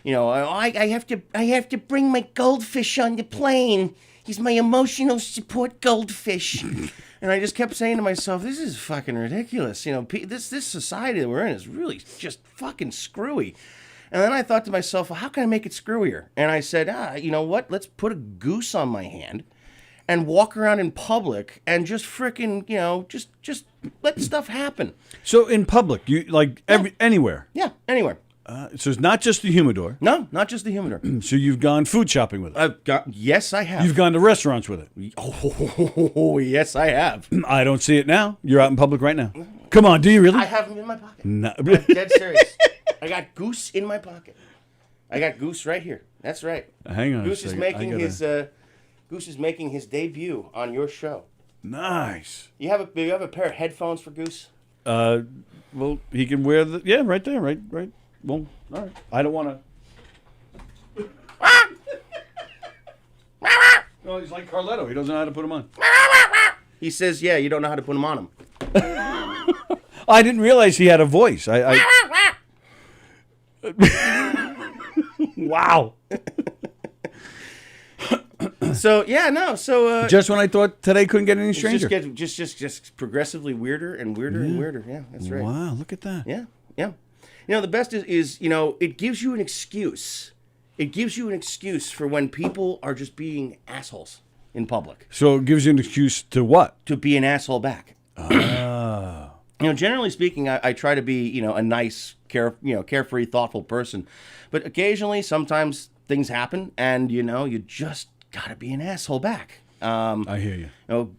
I have to bring my goldfish on the plane. He's my emotional support goldfish. And I just kept saying to myself, this is fucking ridiculous. This society that we're in is really just fucking screwy. And then I thought to myself, well, how can I make it screwier? And I said, you know what? Let's put a goose on my hand and walk around in public and just freaking, just let stuff happen. So in public, you anywhere? Yeah, anywhere. So it's not just the Humidor. No, not just the Humidor. So you've gone food shopping with it. Yes, I have. You've gone to restaurants with it. Oh, yes, I have. I don't see it now. You're out in public right now. Come on, do you really? I have them in my pocket. No. I'm dead serious. I got goose in my pocket. I got goose right here. That's right. Hang on. Goose is making his debut on your show. Nice. You have a pair of headphones for Goose? Well, he can wear right there, right. Well, all right. I don't want to. No, he's like Carletto. He doesn't know how to put them on. He says, "Yeah, you don't know how to put them on him." I didn't realize he had a voice. Wow. So yeah, no. So just when I thought today couldn't get any stranger, just progressively weirder and weirder and weirder. Yeah, that's right. Wow, look at that. Yeah. The best is it gives you an excuse. It gives you an excuse for when people are just being assholes in public. So it gives you an excuse to what? To be an asshole back. Generally speaking, I try to be, a nice, carefree, thoughtful person. But occasionally, sometimes things happen, and, you just got to be an asshole back. I hear you.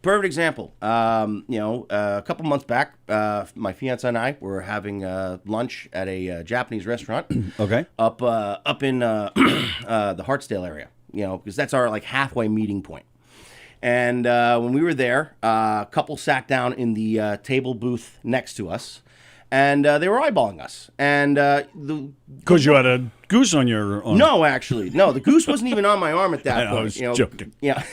Perfect example. A couple months back, my fiance and I were having lunch at a Japanese restaurant. Okay. Up in the Hartsdale area, because that's our halfway meeting point. And when we were there, a couple sat down in the table booth next to us, and they were eyeballing us. And because you had a goose on your arm. No, actually, no. The goose wasn't even on my arm at that point. I was joking. Yeah.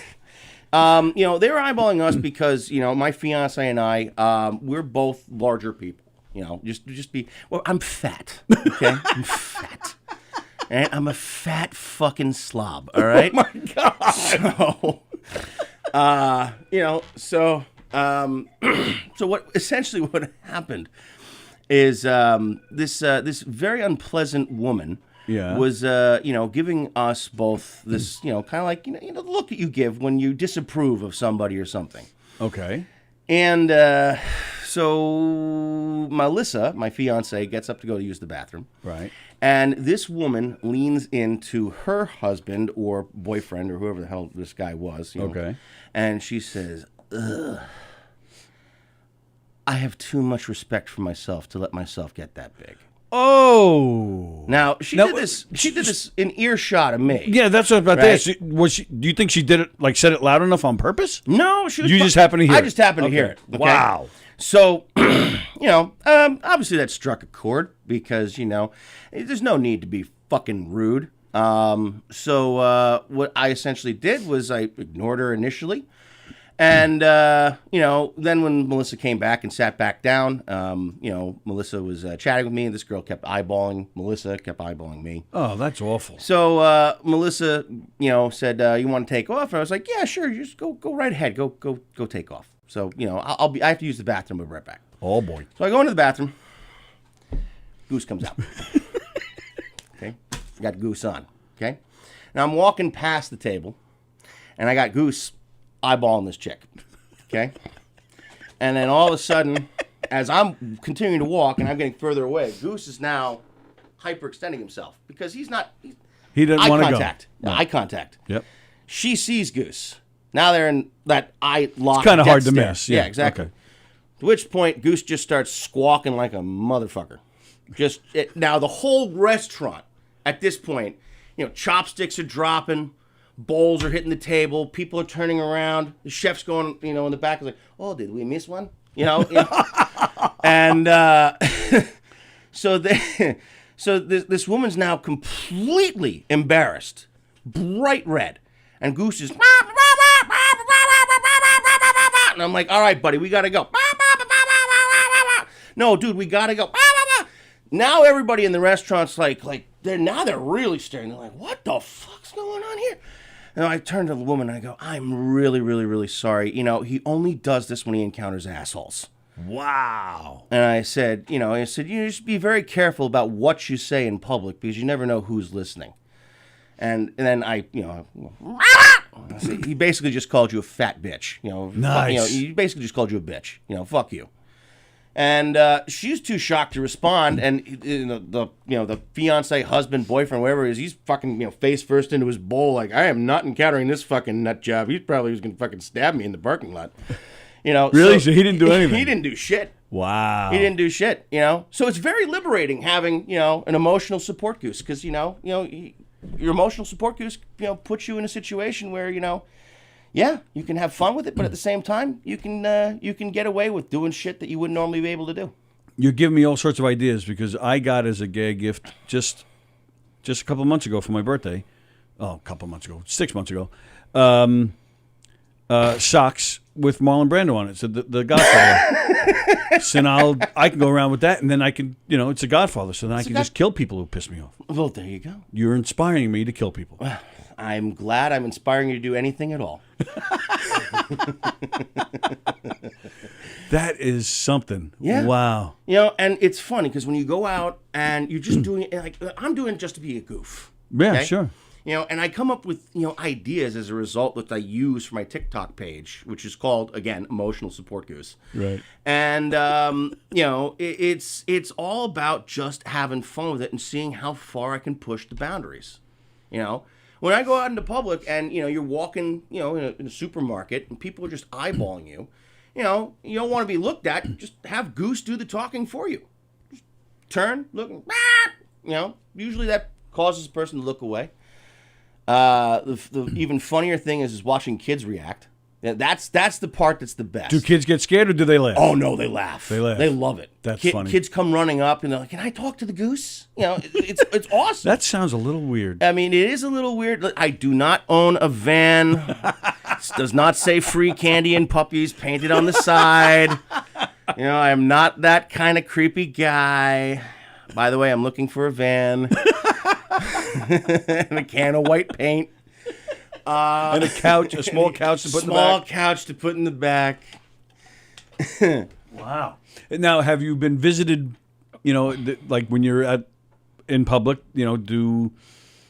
They were eyeballing us because my fiance and I, we're both larger people. I'm fat. Okay, I'm fat. And I'm a fat fucking slob. All right. Oh my God. So, so what happened is this very unpleasant woman was giving us both this kind of like the look that you give when you disapprove of somebody or something. Okay. And so Melissa, my fiance, gets up to go to use the bathroom. Right. And this woman leans into her husband or boyfriend or whoever the hell this guy was. Okay. And she says, "Ugh, I have too much respect for myself to let myself get that big." Oh. Now she did this in earshot of me. Yeah, that's what I was about right? to ask. Do you think she did it, like, said it loud enough on purpose? No, she was. You just happened to hear it. I just happened to hear it. Okay? Wow. So, obviously that struck a chord because, there's no need to be fucking rude. So what I essentially did was I ignored her initially. And, then when Melissa came back and sat back down, Melissa was chatting with me. This girl kept eyeballing Melissa, kept eyeballing me. Oh, that's awful. So Melissa, said, "You want to take off?" And I was like, "Yeah, sure. Just go right ahead. Go take off." So, I have to use the bathroom. We'll be right back. Oh, boy. So I go into the bathroom. Goose comes out. Okay. Got Goose on. Okay. Now I'm walking past the table, and I got Goose eyeballing this chick. Okay. And then all of a sudden, as I'm continuing to walk and I'm getting further away, Goose is now hyperextending himself because he doesn't want to go. Eye contact. Yep. She sees Goose. Now they're in that eye lock. It's kind of hard to stare. miss. Yeah, exactly. Okay. To which point, Goose just starts squawking like a motherfucker. Now the whole restaurant at this point, chopsticks are dropping, bowls are hitting the table, people are turning around, the chef's going, in the back is like, "Oh, did we miss one?" And so this woman's now completely embarrassed, bright red, and Goose is. And I'm like, "All right, buddy, we gotta go." No, dude, we gotta go. Now everybody in the restaurant's like they're really staring. They're like, "What the fuck's going on here?" And I turn to the woman and I go, "I'm really, really, really sorry. He only does this when he encounters assholes." Wow. And I said, you just be very careful about what you say in public because you never know who's listening. And then he basically just called you a fat bitch. Nice. He basically just called you a bitch. Fuck you. And she's too shocked to respond. And the fiance, husband, boyfriend, whatever it is, he's fucking face first into his bowl like, "I am not encountering this fucking nut job. He probably was gonna fucking stab me in the parking lot." Really? So he didn't do anything. He didn't do shit. Wow. He didn't do shit. So it's very liberating having an emotional support goose because your emotional support goose puts you in a situation where yeah, you can have fun with it, but at the same time, you can get away with doing shit that you wouldn't normally be able to do. You're giving me all sorts of ideas because I got as a gay gift just a couple of months ago for my birthday. Oh, a couple of months ago, 6 months ago. Socks with Marlon Brando on it. So the Godfather. So now I can go around with that, and then I can, it's a Godfather. So then I can just kill people who piss me off. Well, there you go. You're inspiring me to kill people. Well, I'm glad I'm inspiring you to do anything at all. That is something. Yeah. Wow. And it's funny because when you go out and you're just doing it, like I'm doing it just to be a goof. Yeah, okay? sure. And I come up with, ideas as a result that I use for my TikTok page, which is called, again, Emotional Support Goose. Right. And, it's all about just having fun with it and seeing how far I can push the boundaries. When I go out into public and, you're walking, in a supermarket and people are just eyeballing you, you don't want to be looked at. Just have Goose do the talking for you. Just turn, look, usually that causes a person to look away. The even funnier thing is watching kids react. Yeah, that's the part that's the best. Do kids get scared or do they laugh? Oh no, they laugh. They laugh. They love it. That's funny. Kids come running up and they're like, "Can I talk to the goose?" You know, it's awesome. That sounds a little weird. I mean, it is a little weird. I do not own a van. It does not say free candy and puppies painted on the side. You know, I am not that kind of creepy guy. By the way, I'm looking for a van and a can of white paint. And a couch, a small couch to put in the back. Small couch to put in the back. Wow. Now, have you been visited, you know, like when you're in public, you know, do,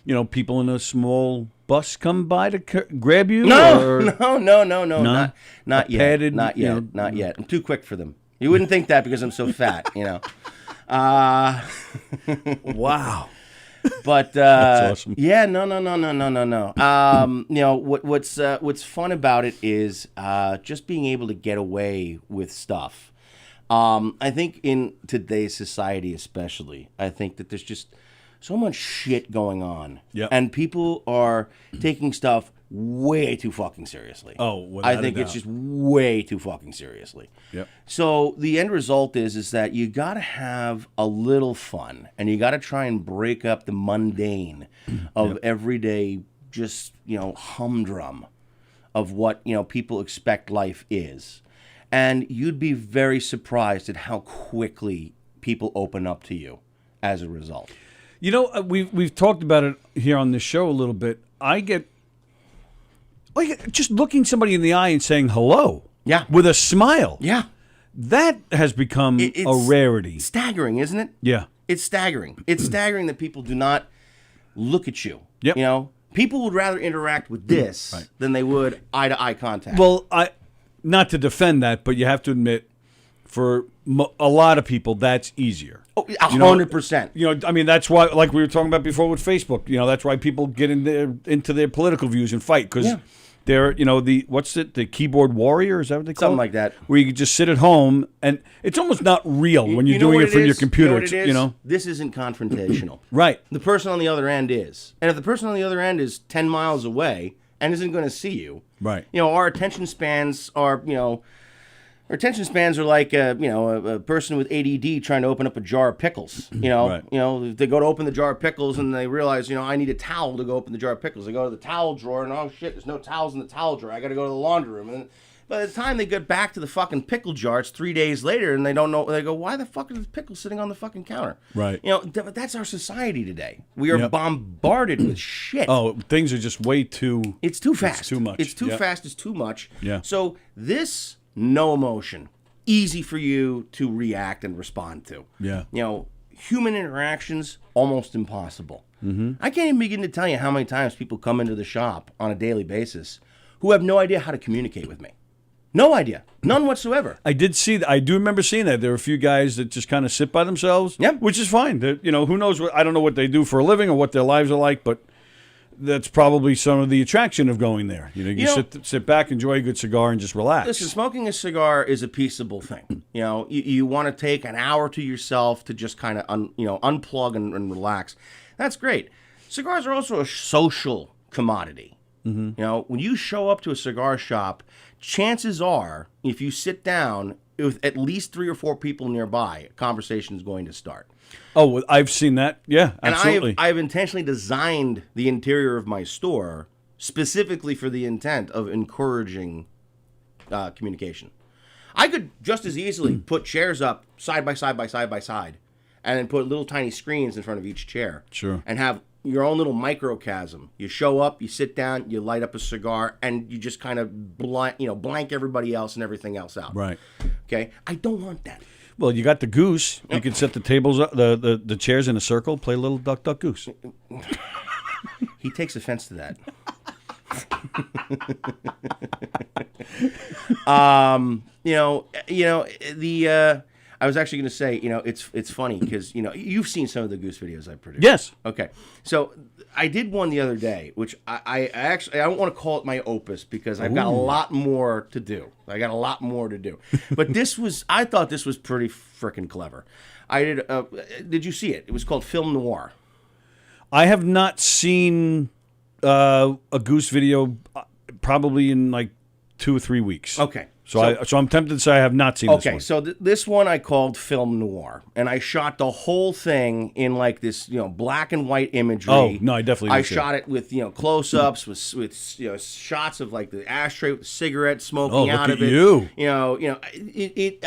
you know, people in a small bus come by to grab you? No, or? no. Not yet. Padded, not you yet. know, Not yet. I'm too quick for them. You wouldn't think that because I'm so fat, you know. Wow. But that's awesome. Yeah, no. You know what's fun about it is just being able to get away with stuff. I think in today's society, especially, I think that there's just so much shit going on, and people are taking stuff way too fucking seriously. Oh, I think it's just way too fucking seriously. Yep. So the end result is that you got to have a little fun, and you got to try and break up the mundane of everyday, just, you know, humdrum of what, you know, people expect life is. And you'd be very surprised at how quickly people open up to you as a result. You know, we've talked about it here on this show a little bit. I get like just looking somebody in the eye and saying hello. Yeah. With a smile. Yeah. That has become a rarity. Staggering, isn't it? Yeah. It's staggering. It's staggering that people do not look at you. Yep. You know, people would rather interact with this than they would eye-to-eye contact. Well, not to defend that, but you have to admit, for a lot of people, that's easier. Oh, 100%. You know, I mean, that's why, like we were talking about before with Facebook, you know, that's why people get into their political views and fight, because they're, you know, the keyboard warrior, is that what they call it? Something like that. Where you can just sit at home, and it's almost not real when you're doing it from your computer. You know, this isn't confrontational. Right. The person on the other end is. And if the person on the other end is 10 miles away and isn't going to see you, right. You know, our attention spans are, you know, like a person with ADD trying to open up a jar of pickles. You know, they go to open the jar of pickles and they realize, you know, I need a towel to go open the jar of pickles. They go to the towel drawer and oh shit, there's no towels in the towel drawer. I got to go to the laundry room. And by the time they get back to the fucking pickle jar, it's 3 days later, and they don't know. They go, why the fuck is this pickle sitting on the fucking counter? Right. You know, that's our society today. We are bombarded with shit. Oh, things are just way too. It's too fast. It's too much. It's too fast. It's too much. Yeah. So this. No emotion. Easy for you to react and respond to. Yeah. You know, human interactions, almost impossible. Mm-hmm. I can't even begin to tell you how many times people come into the shop on a daily basis who have no idea how to communicate with me. No idea. None whatsoever. I did see that. I do remember seeing that. There are a few guys that just kind of sit by themselves. Yep. Which is fine. You know, who knows what, I don't know what they do for a living or what their lives are like, but that's probably some of the attraction of going there. You know, you sit back, enjoy a good cigar, and just relax. Listen, smoking a cigar is a peaceable thing. You know, you want to take an hour to yourself to just kind of unplug and relax. That's great. Cigars are also a social commodity. Mm-hmm. You know, when you show up to a cigar shop, chances are, if you sit down with at least 3 or 4 people nearby, a conversation is going to start. Oh, I've seen that. Yeah, absolutely. And I've intentionally designed the interior of my store specifically for the intent of encouraging communication. I could just as easily put chairs up side by side, and then put little tiny screens in front of each chair. Sure. And have your own little microcosm. You show up, you sit down, you light up a cigar, and you just kind of blank everybody else and everything else out. Right. Okay? I don't want that. Well, you got the goose. You can set the tables up, the chairs in a circle, play a little duck, duck, goose. He takes offense to that. I was actually going to say, it's funny because, you've seen some of the goose videos I produced. Yes. Okay. So I did one the other day, which I don't want to call it my opus because I've got a lot more to do. But I thought this was pretty freaking clever. Did you see it? It was called Film Noir. I have not seen a goose video probably in like 2 or 3 weeks. Okay. So I'm tempted to say I have not seen this one. Okay, so this one I called Film Noir, and I shot the whole thing in like this, black and white imagery. Oh, no, I definitely I did see shot it with, close-ups, with shots of like the ashtray with the cigarette smoking out look of at it.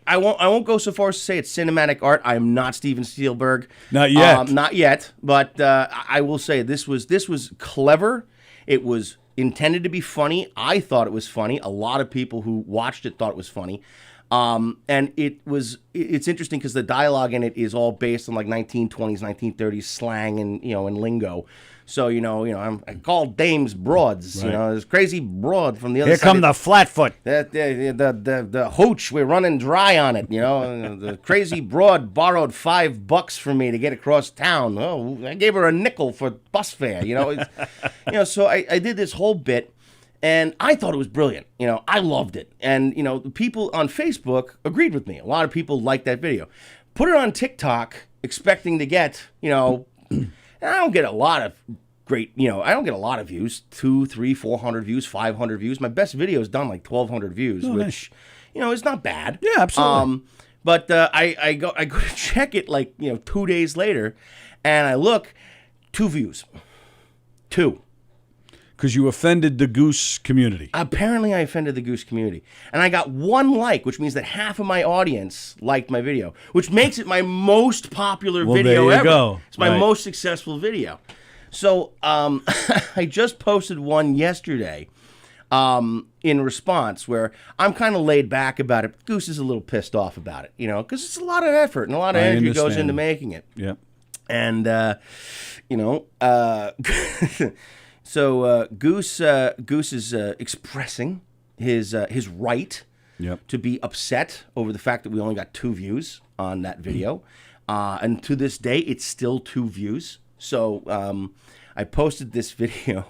I won't go so far as to say it's cinematic art. I am not Steven Spielberg. Not yet. Not yet, but I will say this was clever. It was intended to be funny. I thought it was funny. A lot of people who watched it thought it was funny. And it's interesting because the dialogue in it is all based on like 1920s, 1930s slang and, and lingo. So, I call dames broads, Right. There's crazy broad from the other Here side. come the flatfoot. The hooch, we're running dry on it, The crazy broad borrowed $5 from me to get across town. Oh, I gave her a nickel for bus fare, So I did this whole bit, and I thought it was brilliant. I loved it. And, the people on Facebook agreed with me. A lot of people liked that video. Put it on TikTok expecting to get, I don't get a lot of great, I don't get a lot of views, 200, 300, 400 views, 500 views. My best video is done like 1,200 views, which, is not bad. Yeah, absolutely. But I go to check it like, 2 days later, and I look, 2 views. 2. Because you offended the Goose community. Apparently I offended the Goose community. And I got 1 like, which means that half of my audience liked my video, which makes it my most popular video there you ever. go. It's my Right. most successful video. So I just posted one yesterday in response where I'm kind of laid back about it. Goose is a little pissed off about it, because it's a lot of effort and a lot of energy goes into making it. Yeah. And, So Goose is expressing his right to be upset over the fact that we only got 2 views on that video, and to this day it's still 2 views. So I posted this video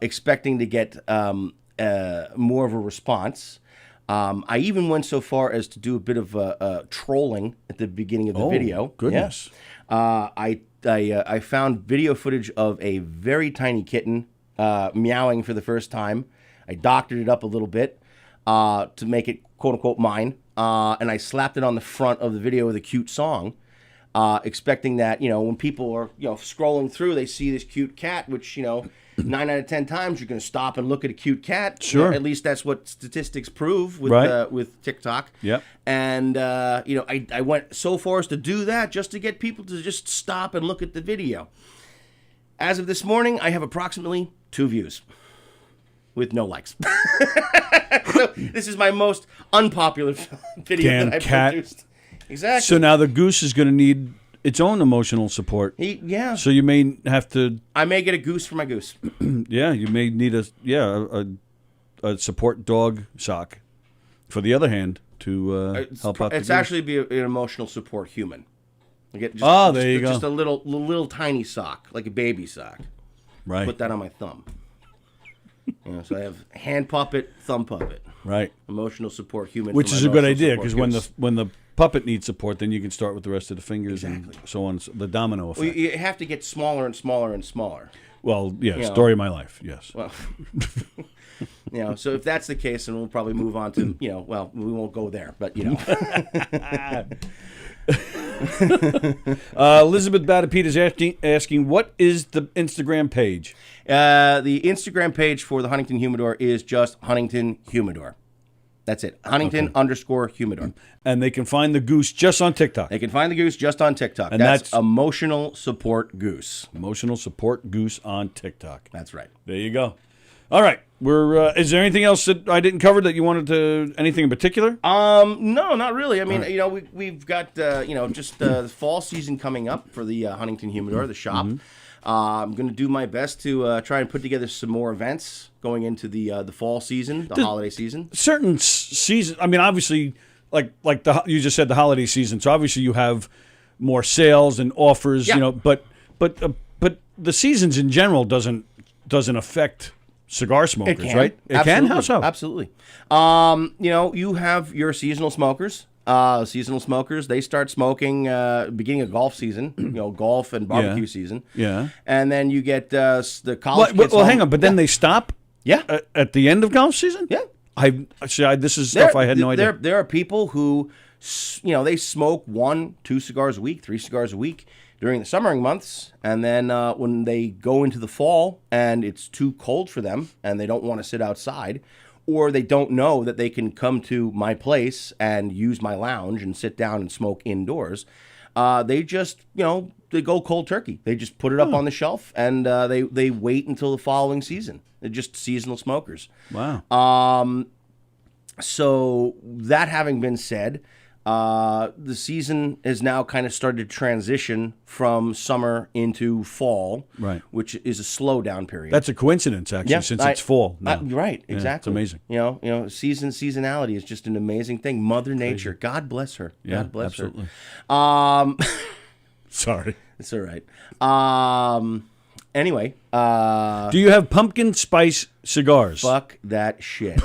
expecting to get more of a response. I even went so far as to do a bit of trolling at the beginning of the video. Goodness. Yeah. I found video footage of a very tiny kitten meowing for the first time. I doctored it up a little bit to make it quote unquote mine, and I slapped it on the front of the video with a cute song, expecting that when people are scrolling through, they see this cute cat, which 9 out of 10 times you're going to stop and look at a cute cat. Sure. At least that's what statistics prove with with TikTok. Yep. And I went so far as to do that just to get people to just stop and look at the video. As of this morning, I have approximately 2 views with no likes. So this is my most unpopular video that I've produced. Exactly. So now the Goose is going to need its own emotional support. Yeah. So you may have to. I may get a goose for my goose. Yeah, you may need a support dog sock. For the other hand, to help out. It's the actually be an emotional support human. There you go. Just a little tiny sock, like a baby sock. Right. Put that on my thumb. So I have hand puppet, thumb puppet. Right. Emotional support human. Which for is my a good emotional idea support because goose. when the puppet needs support, then you can start with the rest of the fingers and so on. The domino effect. Well, you have to get smaller and smaller and smaller. Well, yeah, story of my life. Yes. Well, so if that's the case, then we'll probably move on to well, we won't go there, but Elizabeth Batapete is asking, what is the Instagram page? The Instagram page for the Huntington Humidor is just Huntington Humidor. That's it. Huntington _ Humidor. And they can find the Goose just on TikTok. They can find the Goose just on TikTok. And that's Emotional Support Goose. Emotional Support Goose on TikTok. That's right. There you go. All right. We're. Is there anything else that I didn't cover that you wanted to? Anything in particular? No, not really. I mean, we've got just the fall season coming up for the Huntington Humidor, the shop. Mm-hmm. I'm going to do my best to try and put together some more events going into the fall season, the holiday season. Certain season. I mean, obviously, like you just said, the holiday season. So obviously, you have more sales and offers. Yeah. But the seasons in general doesn't affect cigar smokers, right? It can. How so? Absolutely. You have your seasonal smokers. Seasonal smokers, they start smoking beginning of golf season, golf and barbecue season. Yeah. And then you get the college kids. Well, hang on, but then they stop Yeah. At the end of golf season? Yeah. This is stuff I had no idea. There are people who, they smoke 1, 2 cigars a week, 3 cigars a week during the summering months, and then when they go into the fall and it's too cold for them and they don't want to sit outside, or they don't know that they can come to my place and use my lounge and sit down and smoke indoors, they just, they go cold turkey. They just put it up on the shelf and they wait until the following season. They're just seasonal smokers. Wow. So that having been said, the season has now kind of started to transition from summer into fall, right? Which is a slowdown period. That's a coincidence, actually, since it's fall now. Right, exactly. Yeah, it's amazing. Seasonality is just an amazing thing. Mother Nature, God bless her. Yeah, God bless absolutely. her. Sorry, it's all right. Anyway, do you have pumpkin spice cigars? Fuck that shit.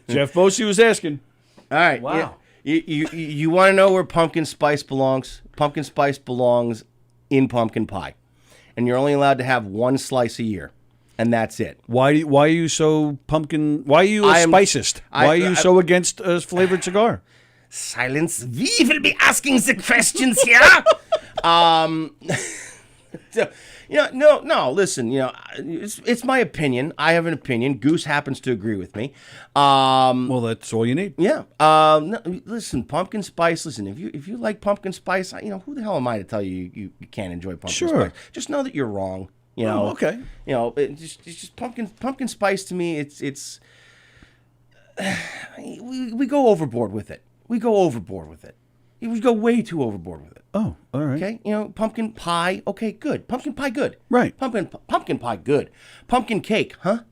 Jeff Bosey was asking. All right. Wow. You want to know where pumpkin spice belongs? Pumpkin spice belongs in pumpkin pie. And you're only allowed to have 1 slice a year. And that's it. Why are you so pumpkin? Why are you a spicist? Why are you so against a flavored cigar? Silence. We will be asking the questions here. No. Listen, it's my opinion. I have an opinion. Goose happens to agree with me. Well, that's all you need. Yeah. No, listen, pumpkin spice. Listen, if you like pumpkin spice, who the hell am I to tell you you can't enjoy pumpkin spice? Just know that you're wrong. Okay. It's just pumpkin spice to me. It's we go overboard with it. We go way too overboard with it. Oh, all right. Okay, pumpkin pie. Okay, good. Pumpkin pie, good. Right. Pumpkin pie, good. Pumpkin cake, huh?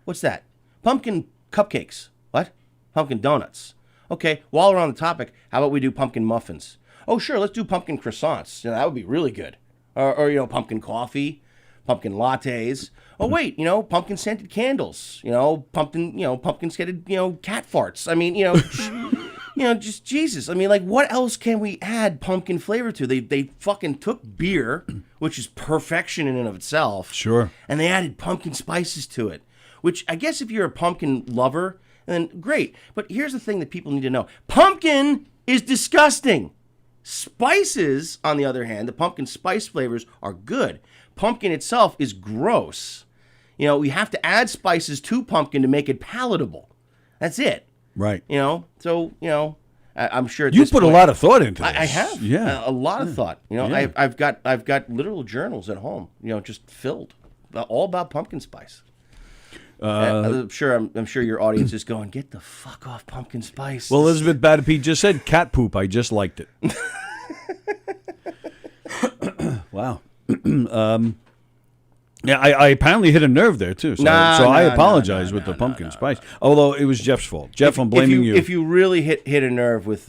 What's that? Pumpkin cupcakes. What? Pumpkin donuts. Okay. While we're on the topic, how about we do pumpkin muffins? Oh, sure. Let's do pumpkin croissants. That would be really good. Or pumpkin coffee, pumpkin lattes. Oh wait, pumpkin scented candles. Pumpkin scented cat farts. I mean, just Jesus. I mean, what else can we add pumpkin flavor to? They fucking took beer, which is perfection in and of itself. Sure. And they added pumpkin spices to it, which I guess if you're a pumpkin lover, then great. But here's the thing that people need to know. Pumpkin is disgusting. Spices, on the other hand, the pumpkin spice flavors are good. Pumpkin itself is gross. We have to add spices to pumpkin to make it palatable. That's it. Right. So, I'm sure at you this put point, a lot of thought into this. I have. Yeah. A lot of thought. Yeah. I've got literal journals at home, just filled all about pumpkin spice. I'm sure your audience is going, get the fuck off pumpkin spice. Well, Elizabeth Batapy just said cat poop. I just liked it. Wow. Yeah, I apparently hit a nerve there too. So, I apologize with the pumpkin spice. Although it was Jeff's fault. Jeff, I'm blaming you. If you really hit a nerve with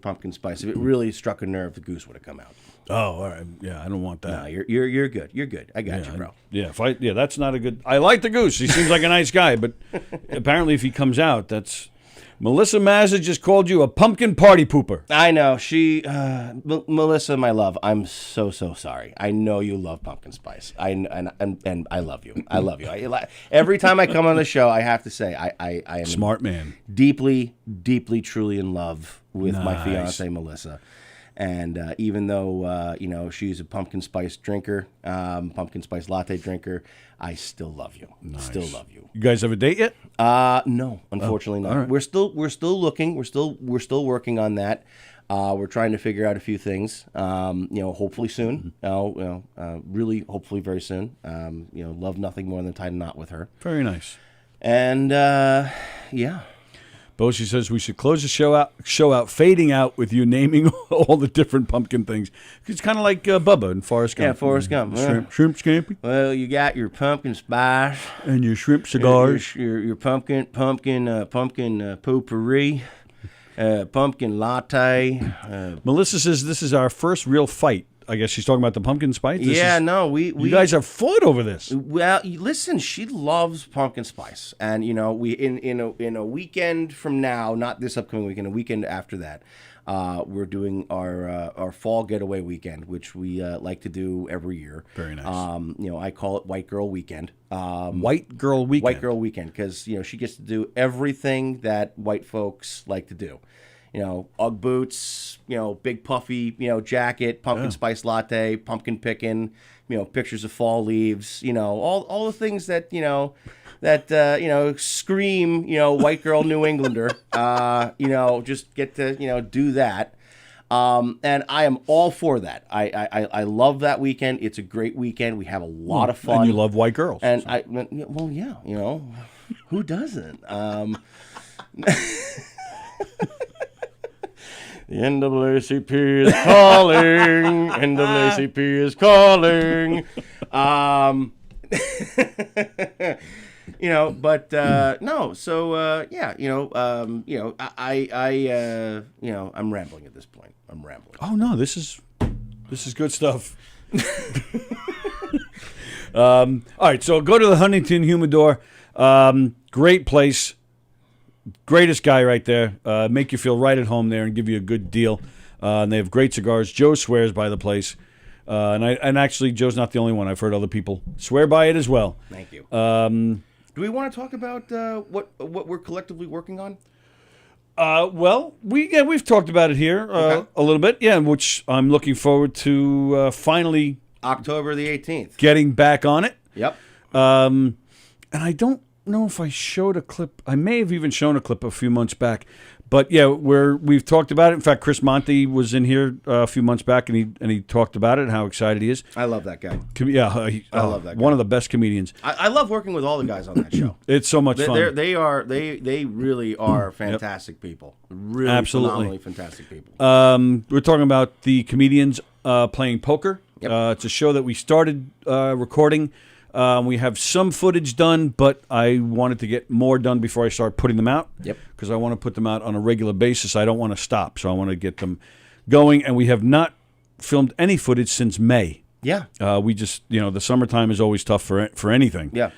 pumpkin spice, if it really struck a nerve, the goose would have come out. Oh, all right. Yeah, I don't want that. No, you're good. You're good. I got you, bro. That's not a good. I like the goose. He seems like a nice guy, but apparently, if he comes out, that's. Melissa Mazza just called you a pumpkin party pooper. I know. She, Melissa, my love, I'm so sorry. I know you love pumpkin spice. And I love you. I love you. Every time I come on the show, I have to say I am smart man, deeply, truly in love with my fiance Melissa. And even though she's a pumpkin spice drinker, pumpkin spice latte drinker, I still love you. Nice. Still love you. You guys have a date yet? No, unfortunately not. Right. We're still looking. We're still working on that. We're trying to figure out a few things. Hopefully soon. Really, hopefully very soon. Love nothing more than tie a knot with her. Very nice. And yeah. Boshi says we should close the show out, fading out with you naming all the different pumpkin things. It's kind of like Bubba and Forrest Gump. Yeah, Forrest Gump. Shrimp scampi. Well, you got your pumpkin spice and your shrimp cigars. Your pumpkin potpourri, pumpkin latte. Melissa says this is our first real fight I guess she's talking about the pumpkin spice. You guys have fought over this. Well, listen, she loves pumpkin spice, and we in a weekend from now, not this upcoming weekend, a weekend after that, we're doing our fall getaway weekend, which we like to do every year. Very nice. I call it White Girl Weekend. White Girl Weekend. White Girl Weekend, because she gets to do everything that white folks like to do. Ugg boots, big puffy, jacket, pumpkin spice latte, pumpkin picking, pictures of fall leaves, all the things that, scream, white girl New Englander, just get to, do that. And I am all for that. I love that weekend. It's a great weekend. We have a lot of fun. And you love white girls. And who doesn't? The NAACP is calling. NAACP is calling. No. So I'm rambling at this point. Oh no, this is good stuff. All right, so go to the Huntington Humidor. Great place. Greatest guy right there. Make you feel right at home there and give you a good deal. And they have great cigars. Joe swears by the place. And actually, Joe's not the only one. I've heard other people swear by it as well. Thank you. Do we want to talk about what we're collectively working on? We've talked about it here a little bit. Yeah, which I'm looking forward to finally October the 18th. Getting back on it. Yep. And I don't know if I showed a clip. I may have even shown a clip a few months back. But yeah, we've talked about it. In fact, Chris Monte was in here a few months back, and he talked about it and how excited he is. I love that guy. I love that guy. One of the best comedians. I love working with all the guys on that show. It's so much fun. They really are fantastic people. Really phenomenally fantastic people. We're talking about the comedians playing poker. Yep. It's a show that we started recording. We have some footage done, but I wanted to get more done before I start putting them out. Yep. Because I want to put them out on a regular basis. I don't want to stop, so I want to get them going. And we have not filmed any footage since May. Yeah. We just, the summertime is always tough for anything. Yeah.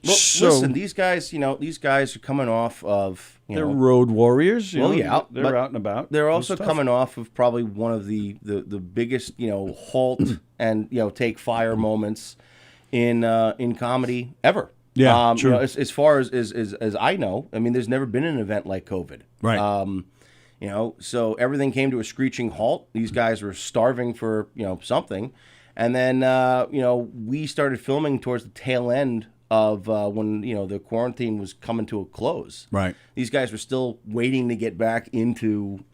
Well, listen, these guys are coming off of, they're road warriors. They're out and about. They're also coming off of probably one of the biggest, halt and, take fire moments in comedy ever. Yeah, true. As far as I know, I mean, there's never been an event like COVID. Right. So everything came to a screeching halt. These guys were starving for, something. And then, we started filming towards the tail end of when, the quarantine was coming to a close. Right. These guys were still waiting to get back into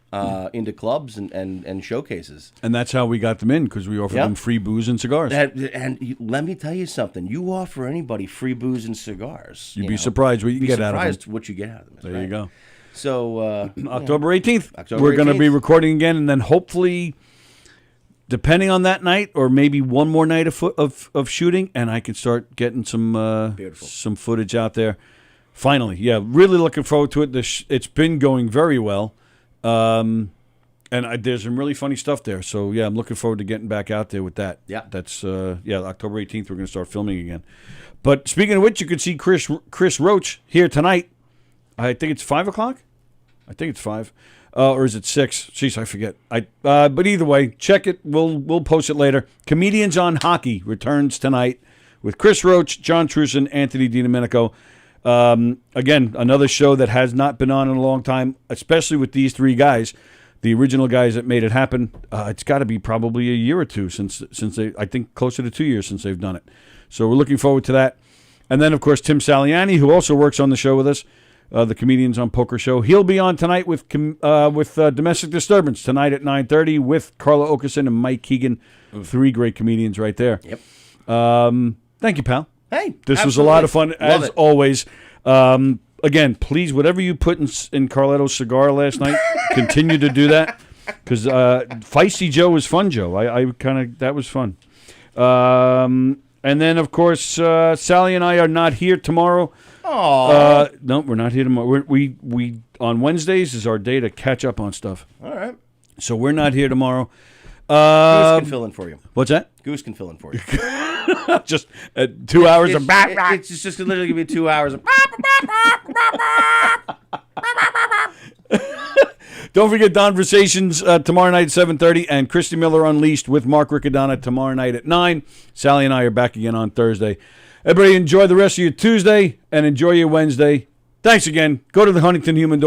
clubs and showcases. And that's how we got them in, because we offered them free booze and cigars. Let me tell you something. You offer anybody free booze and cigars. You'd be surprised what you can get out of them. Surprised what you get out of them. There you go. So October 18th, October we're going to 18th. be recording again, and then hopefully, depending on that night, or maybe one more night of shooting, and I can start getting some footage out there. Finally, really looking forward to it. It's been going very well. And there's some really funny stuff there. So, I'm looking forward to getting back out there with that. Yeah. That's, October 18th, we're going to start filming again. But speaking of which, you can see Chris Roach here tonight. I think it's 5 o'clock. I think it's 5. Or is it 6? Jeez, I forget. But either way, check it. We'll post it later. Comedians on Hockey returns tonight with Chris Roach, John Truson, Anthony DiDomenico. Again, another show that has not been on in a long time, especially with these three guys, the original guys that made it happen. It's got to be probably a year or two since they, I think closer to 2 years since they've done it. So we're looking forward to that. And then, of course, Tim Saliani, who also works on the show with us, the Comedians on Poker show. He'll be on tonight with Domestic Disturbance tonight at 9:30 with Carla Okerson and Mike Keegan. Three great comedians right there. Yep. Thank you, pal. Hey, this was a lot of fun, as it. always. Again, please, whatever you put in Carletto's cigar last night, continue to do that, because Feisty Joe was fun, Joe. I kind of, that was fun. And then, of course, Sallie and I are not here tomorrow. No, we're not here tomorrow. We on Wednesdays is our day to catch up on stuff. All right. So we're not here tomorrow. Goose can fill in for you. What's that? Goose can fill in for you. Just 2 hours of It's just literally going to be 2 hours of. Don't forget Donversations tomorrow night at 7:30 and Christy Miller Unleashed with Mark Riccadonna tomorrow night at 9. Sallie and I are back again on Thursday. Everybody enjoy the rest of your Tuesday and enjoy your Wednesday. Thanks again. Go to the Huntington Humidor.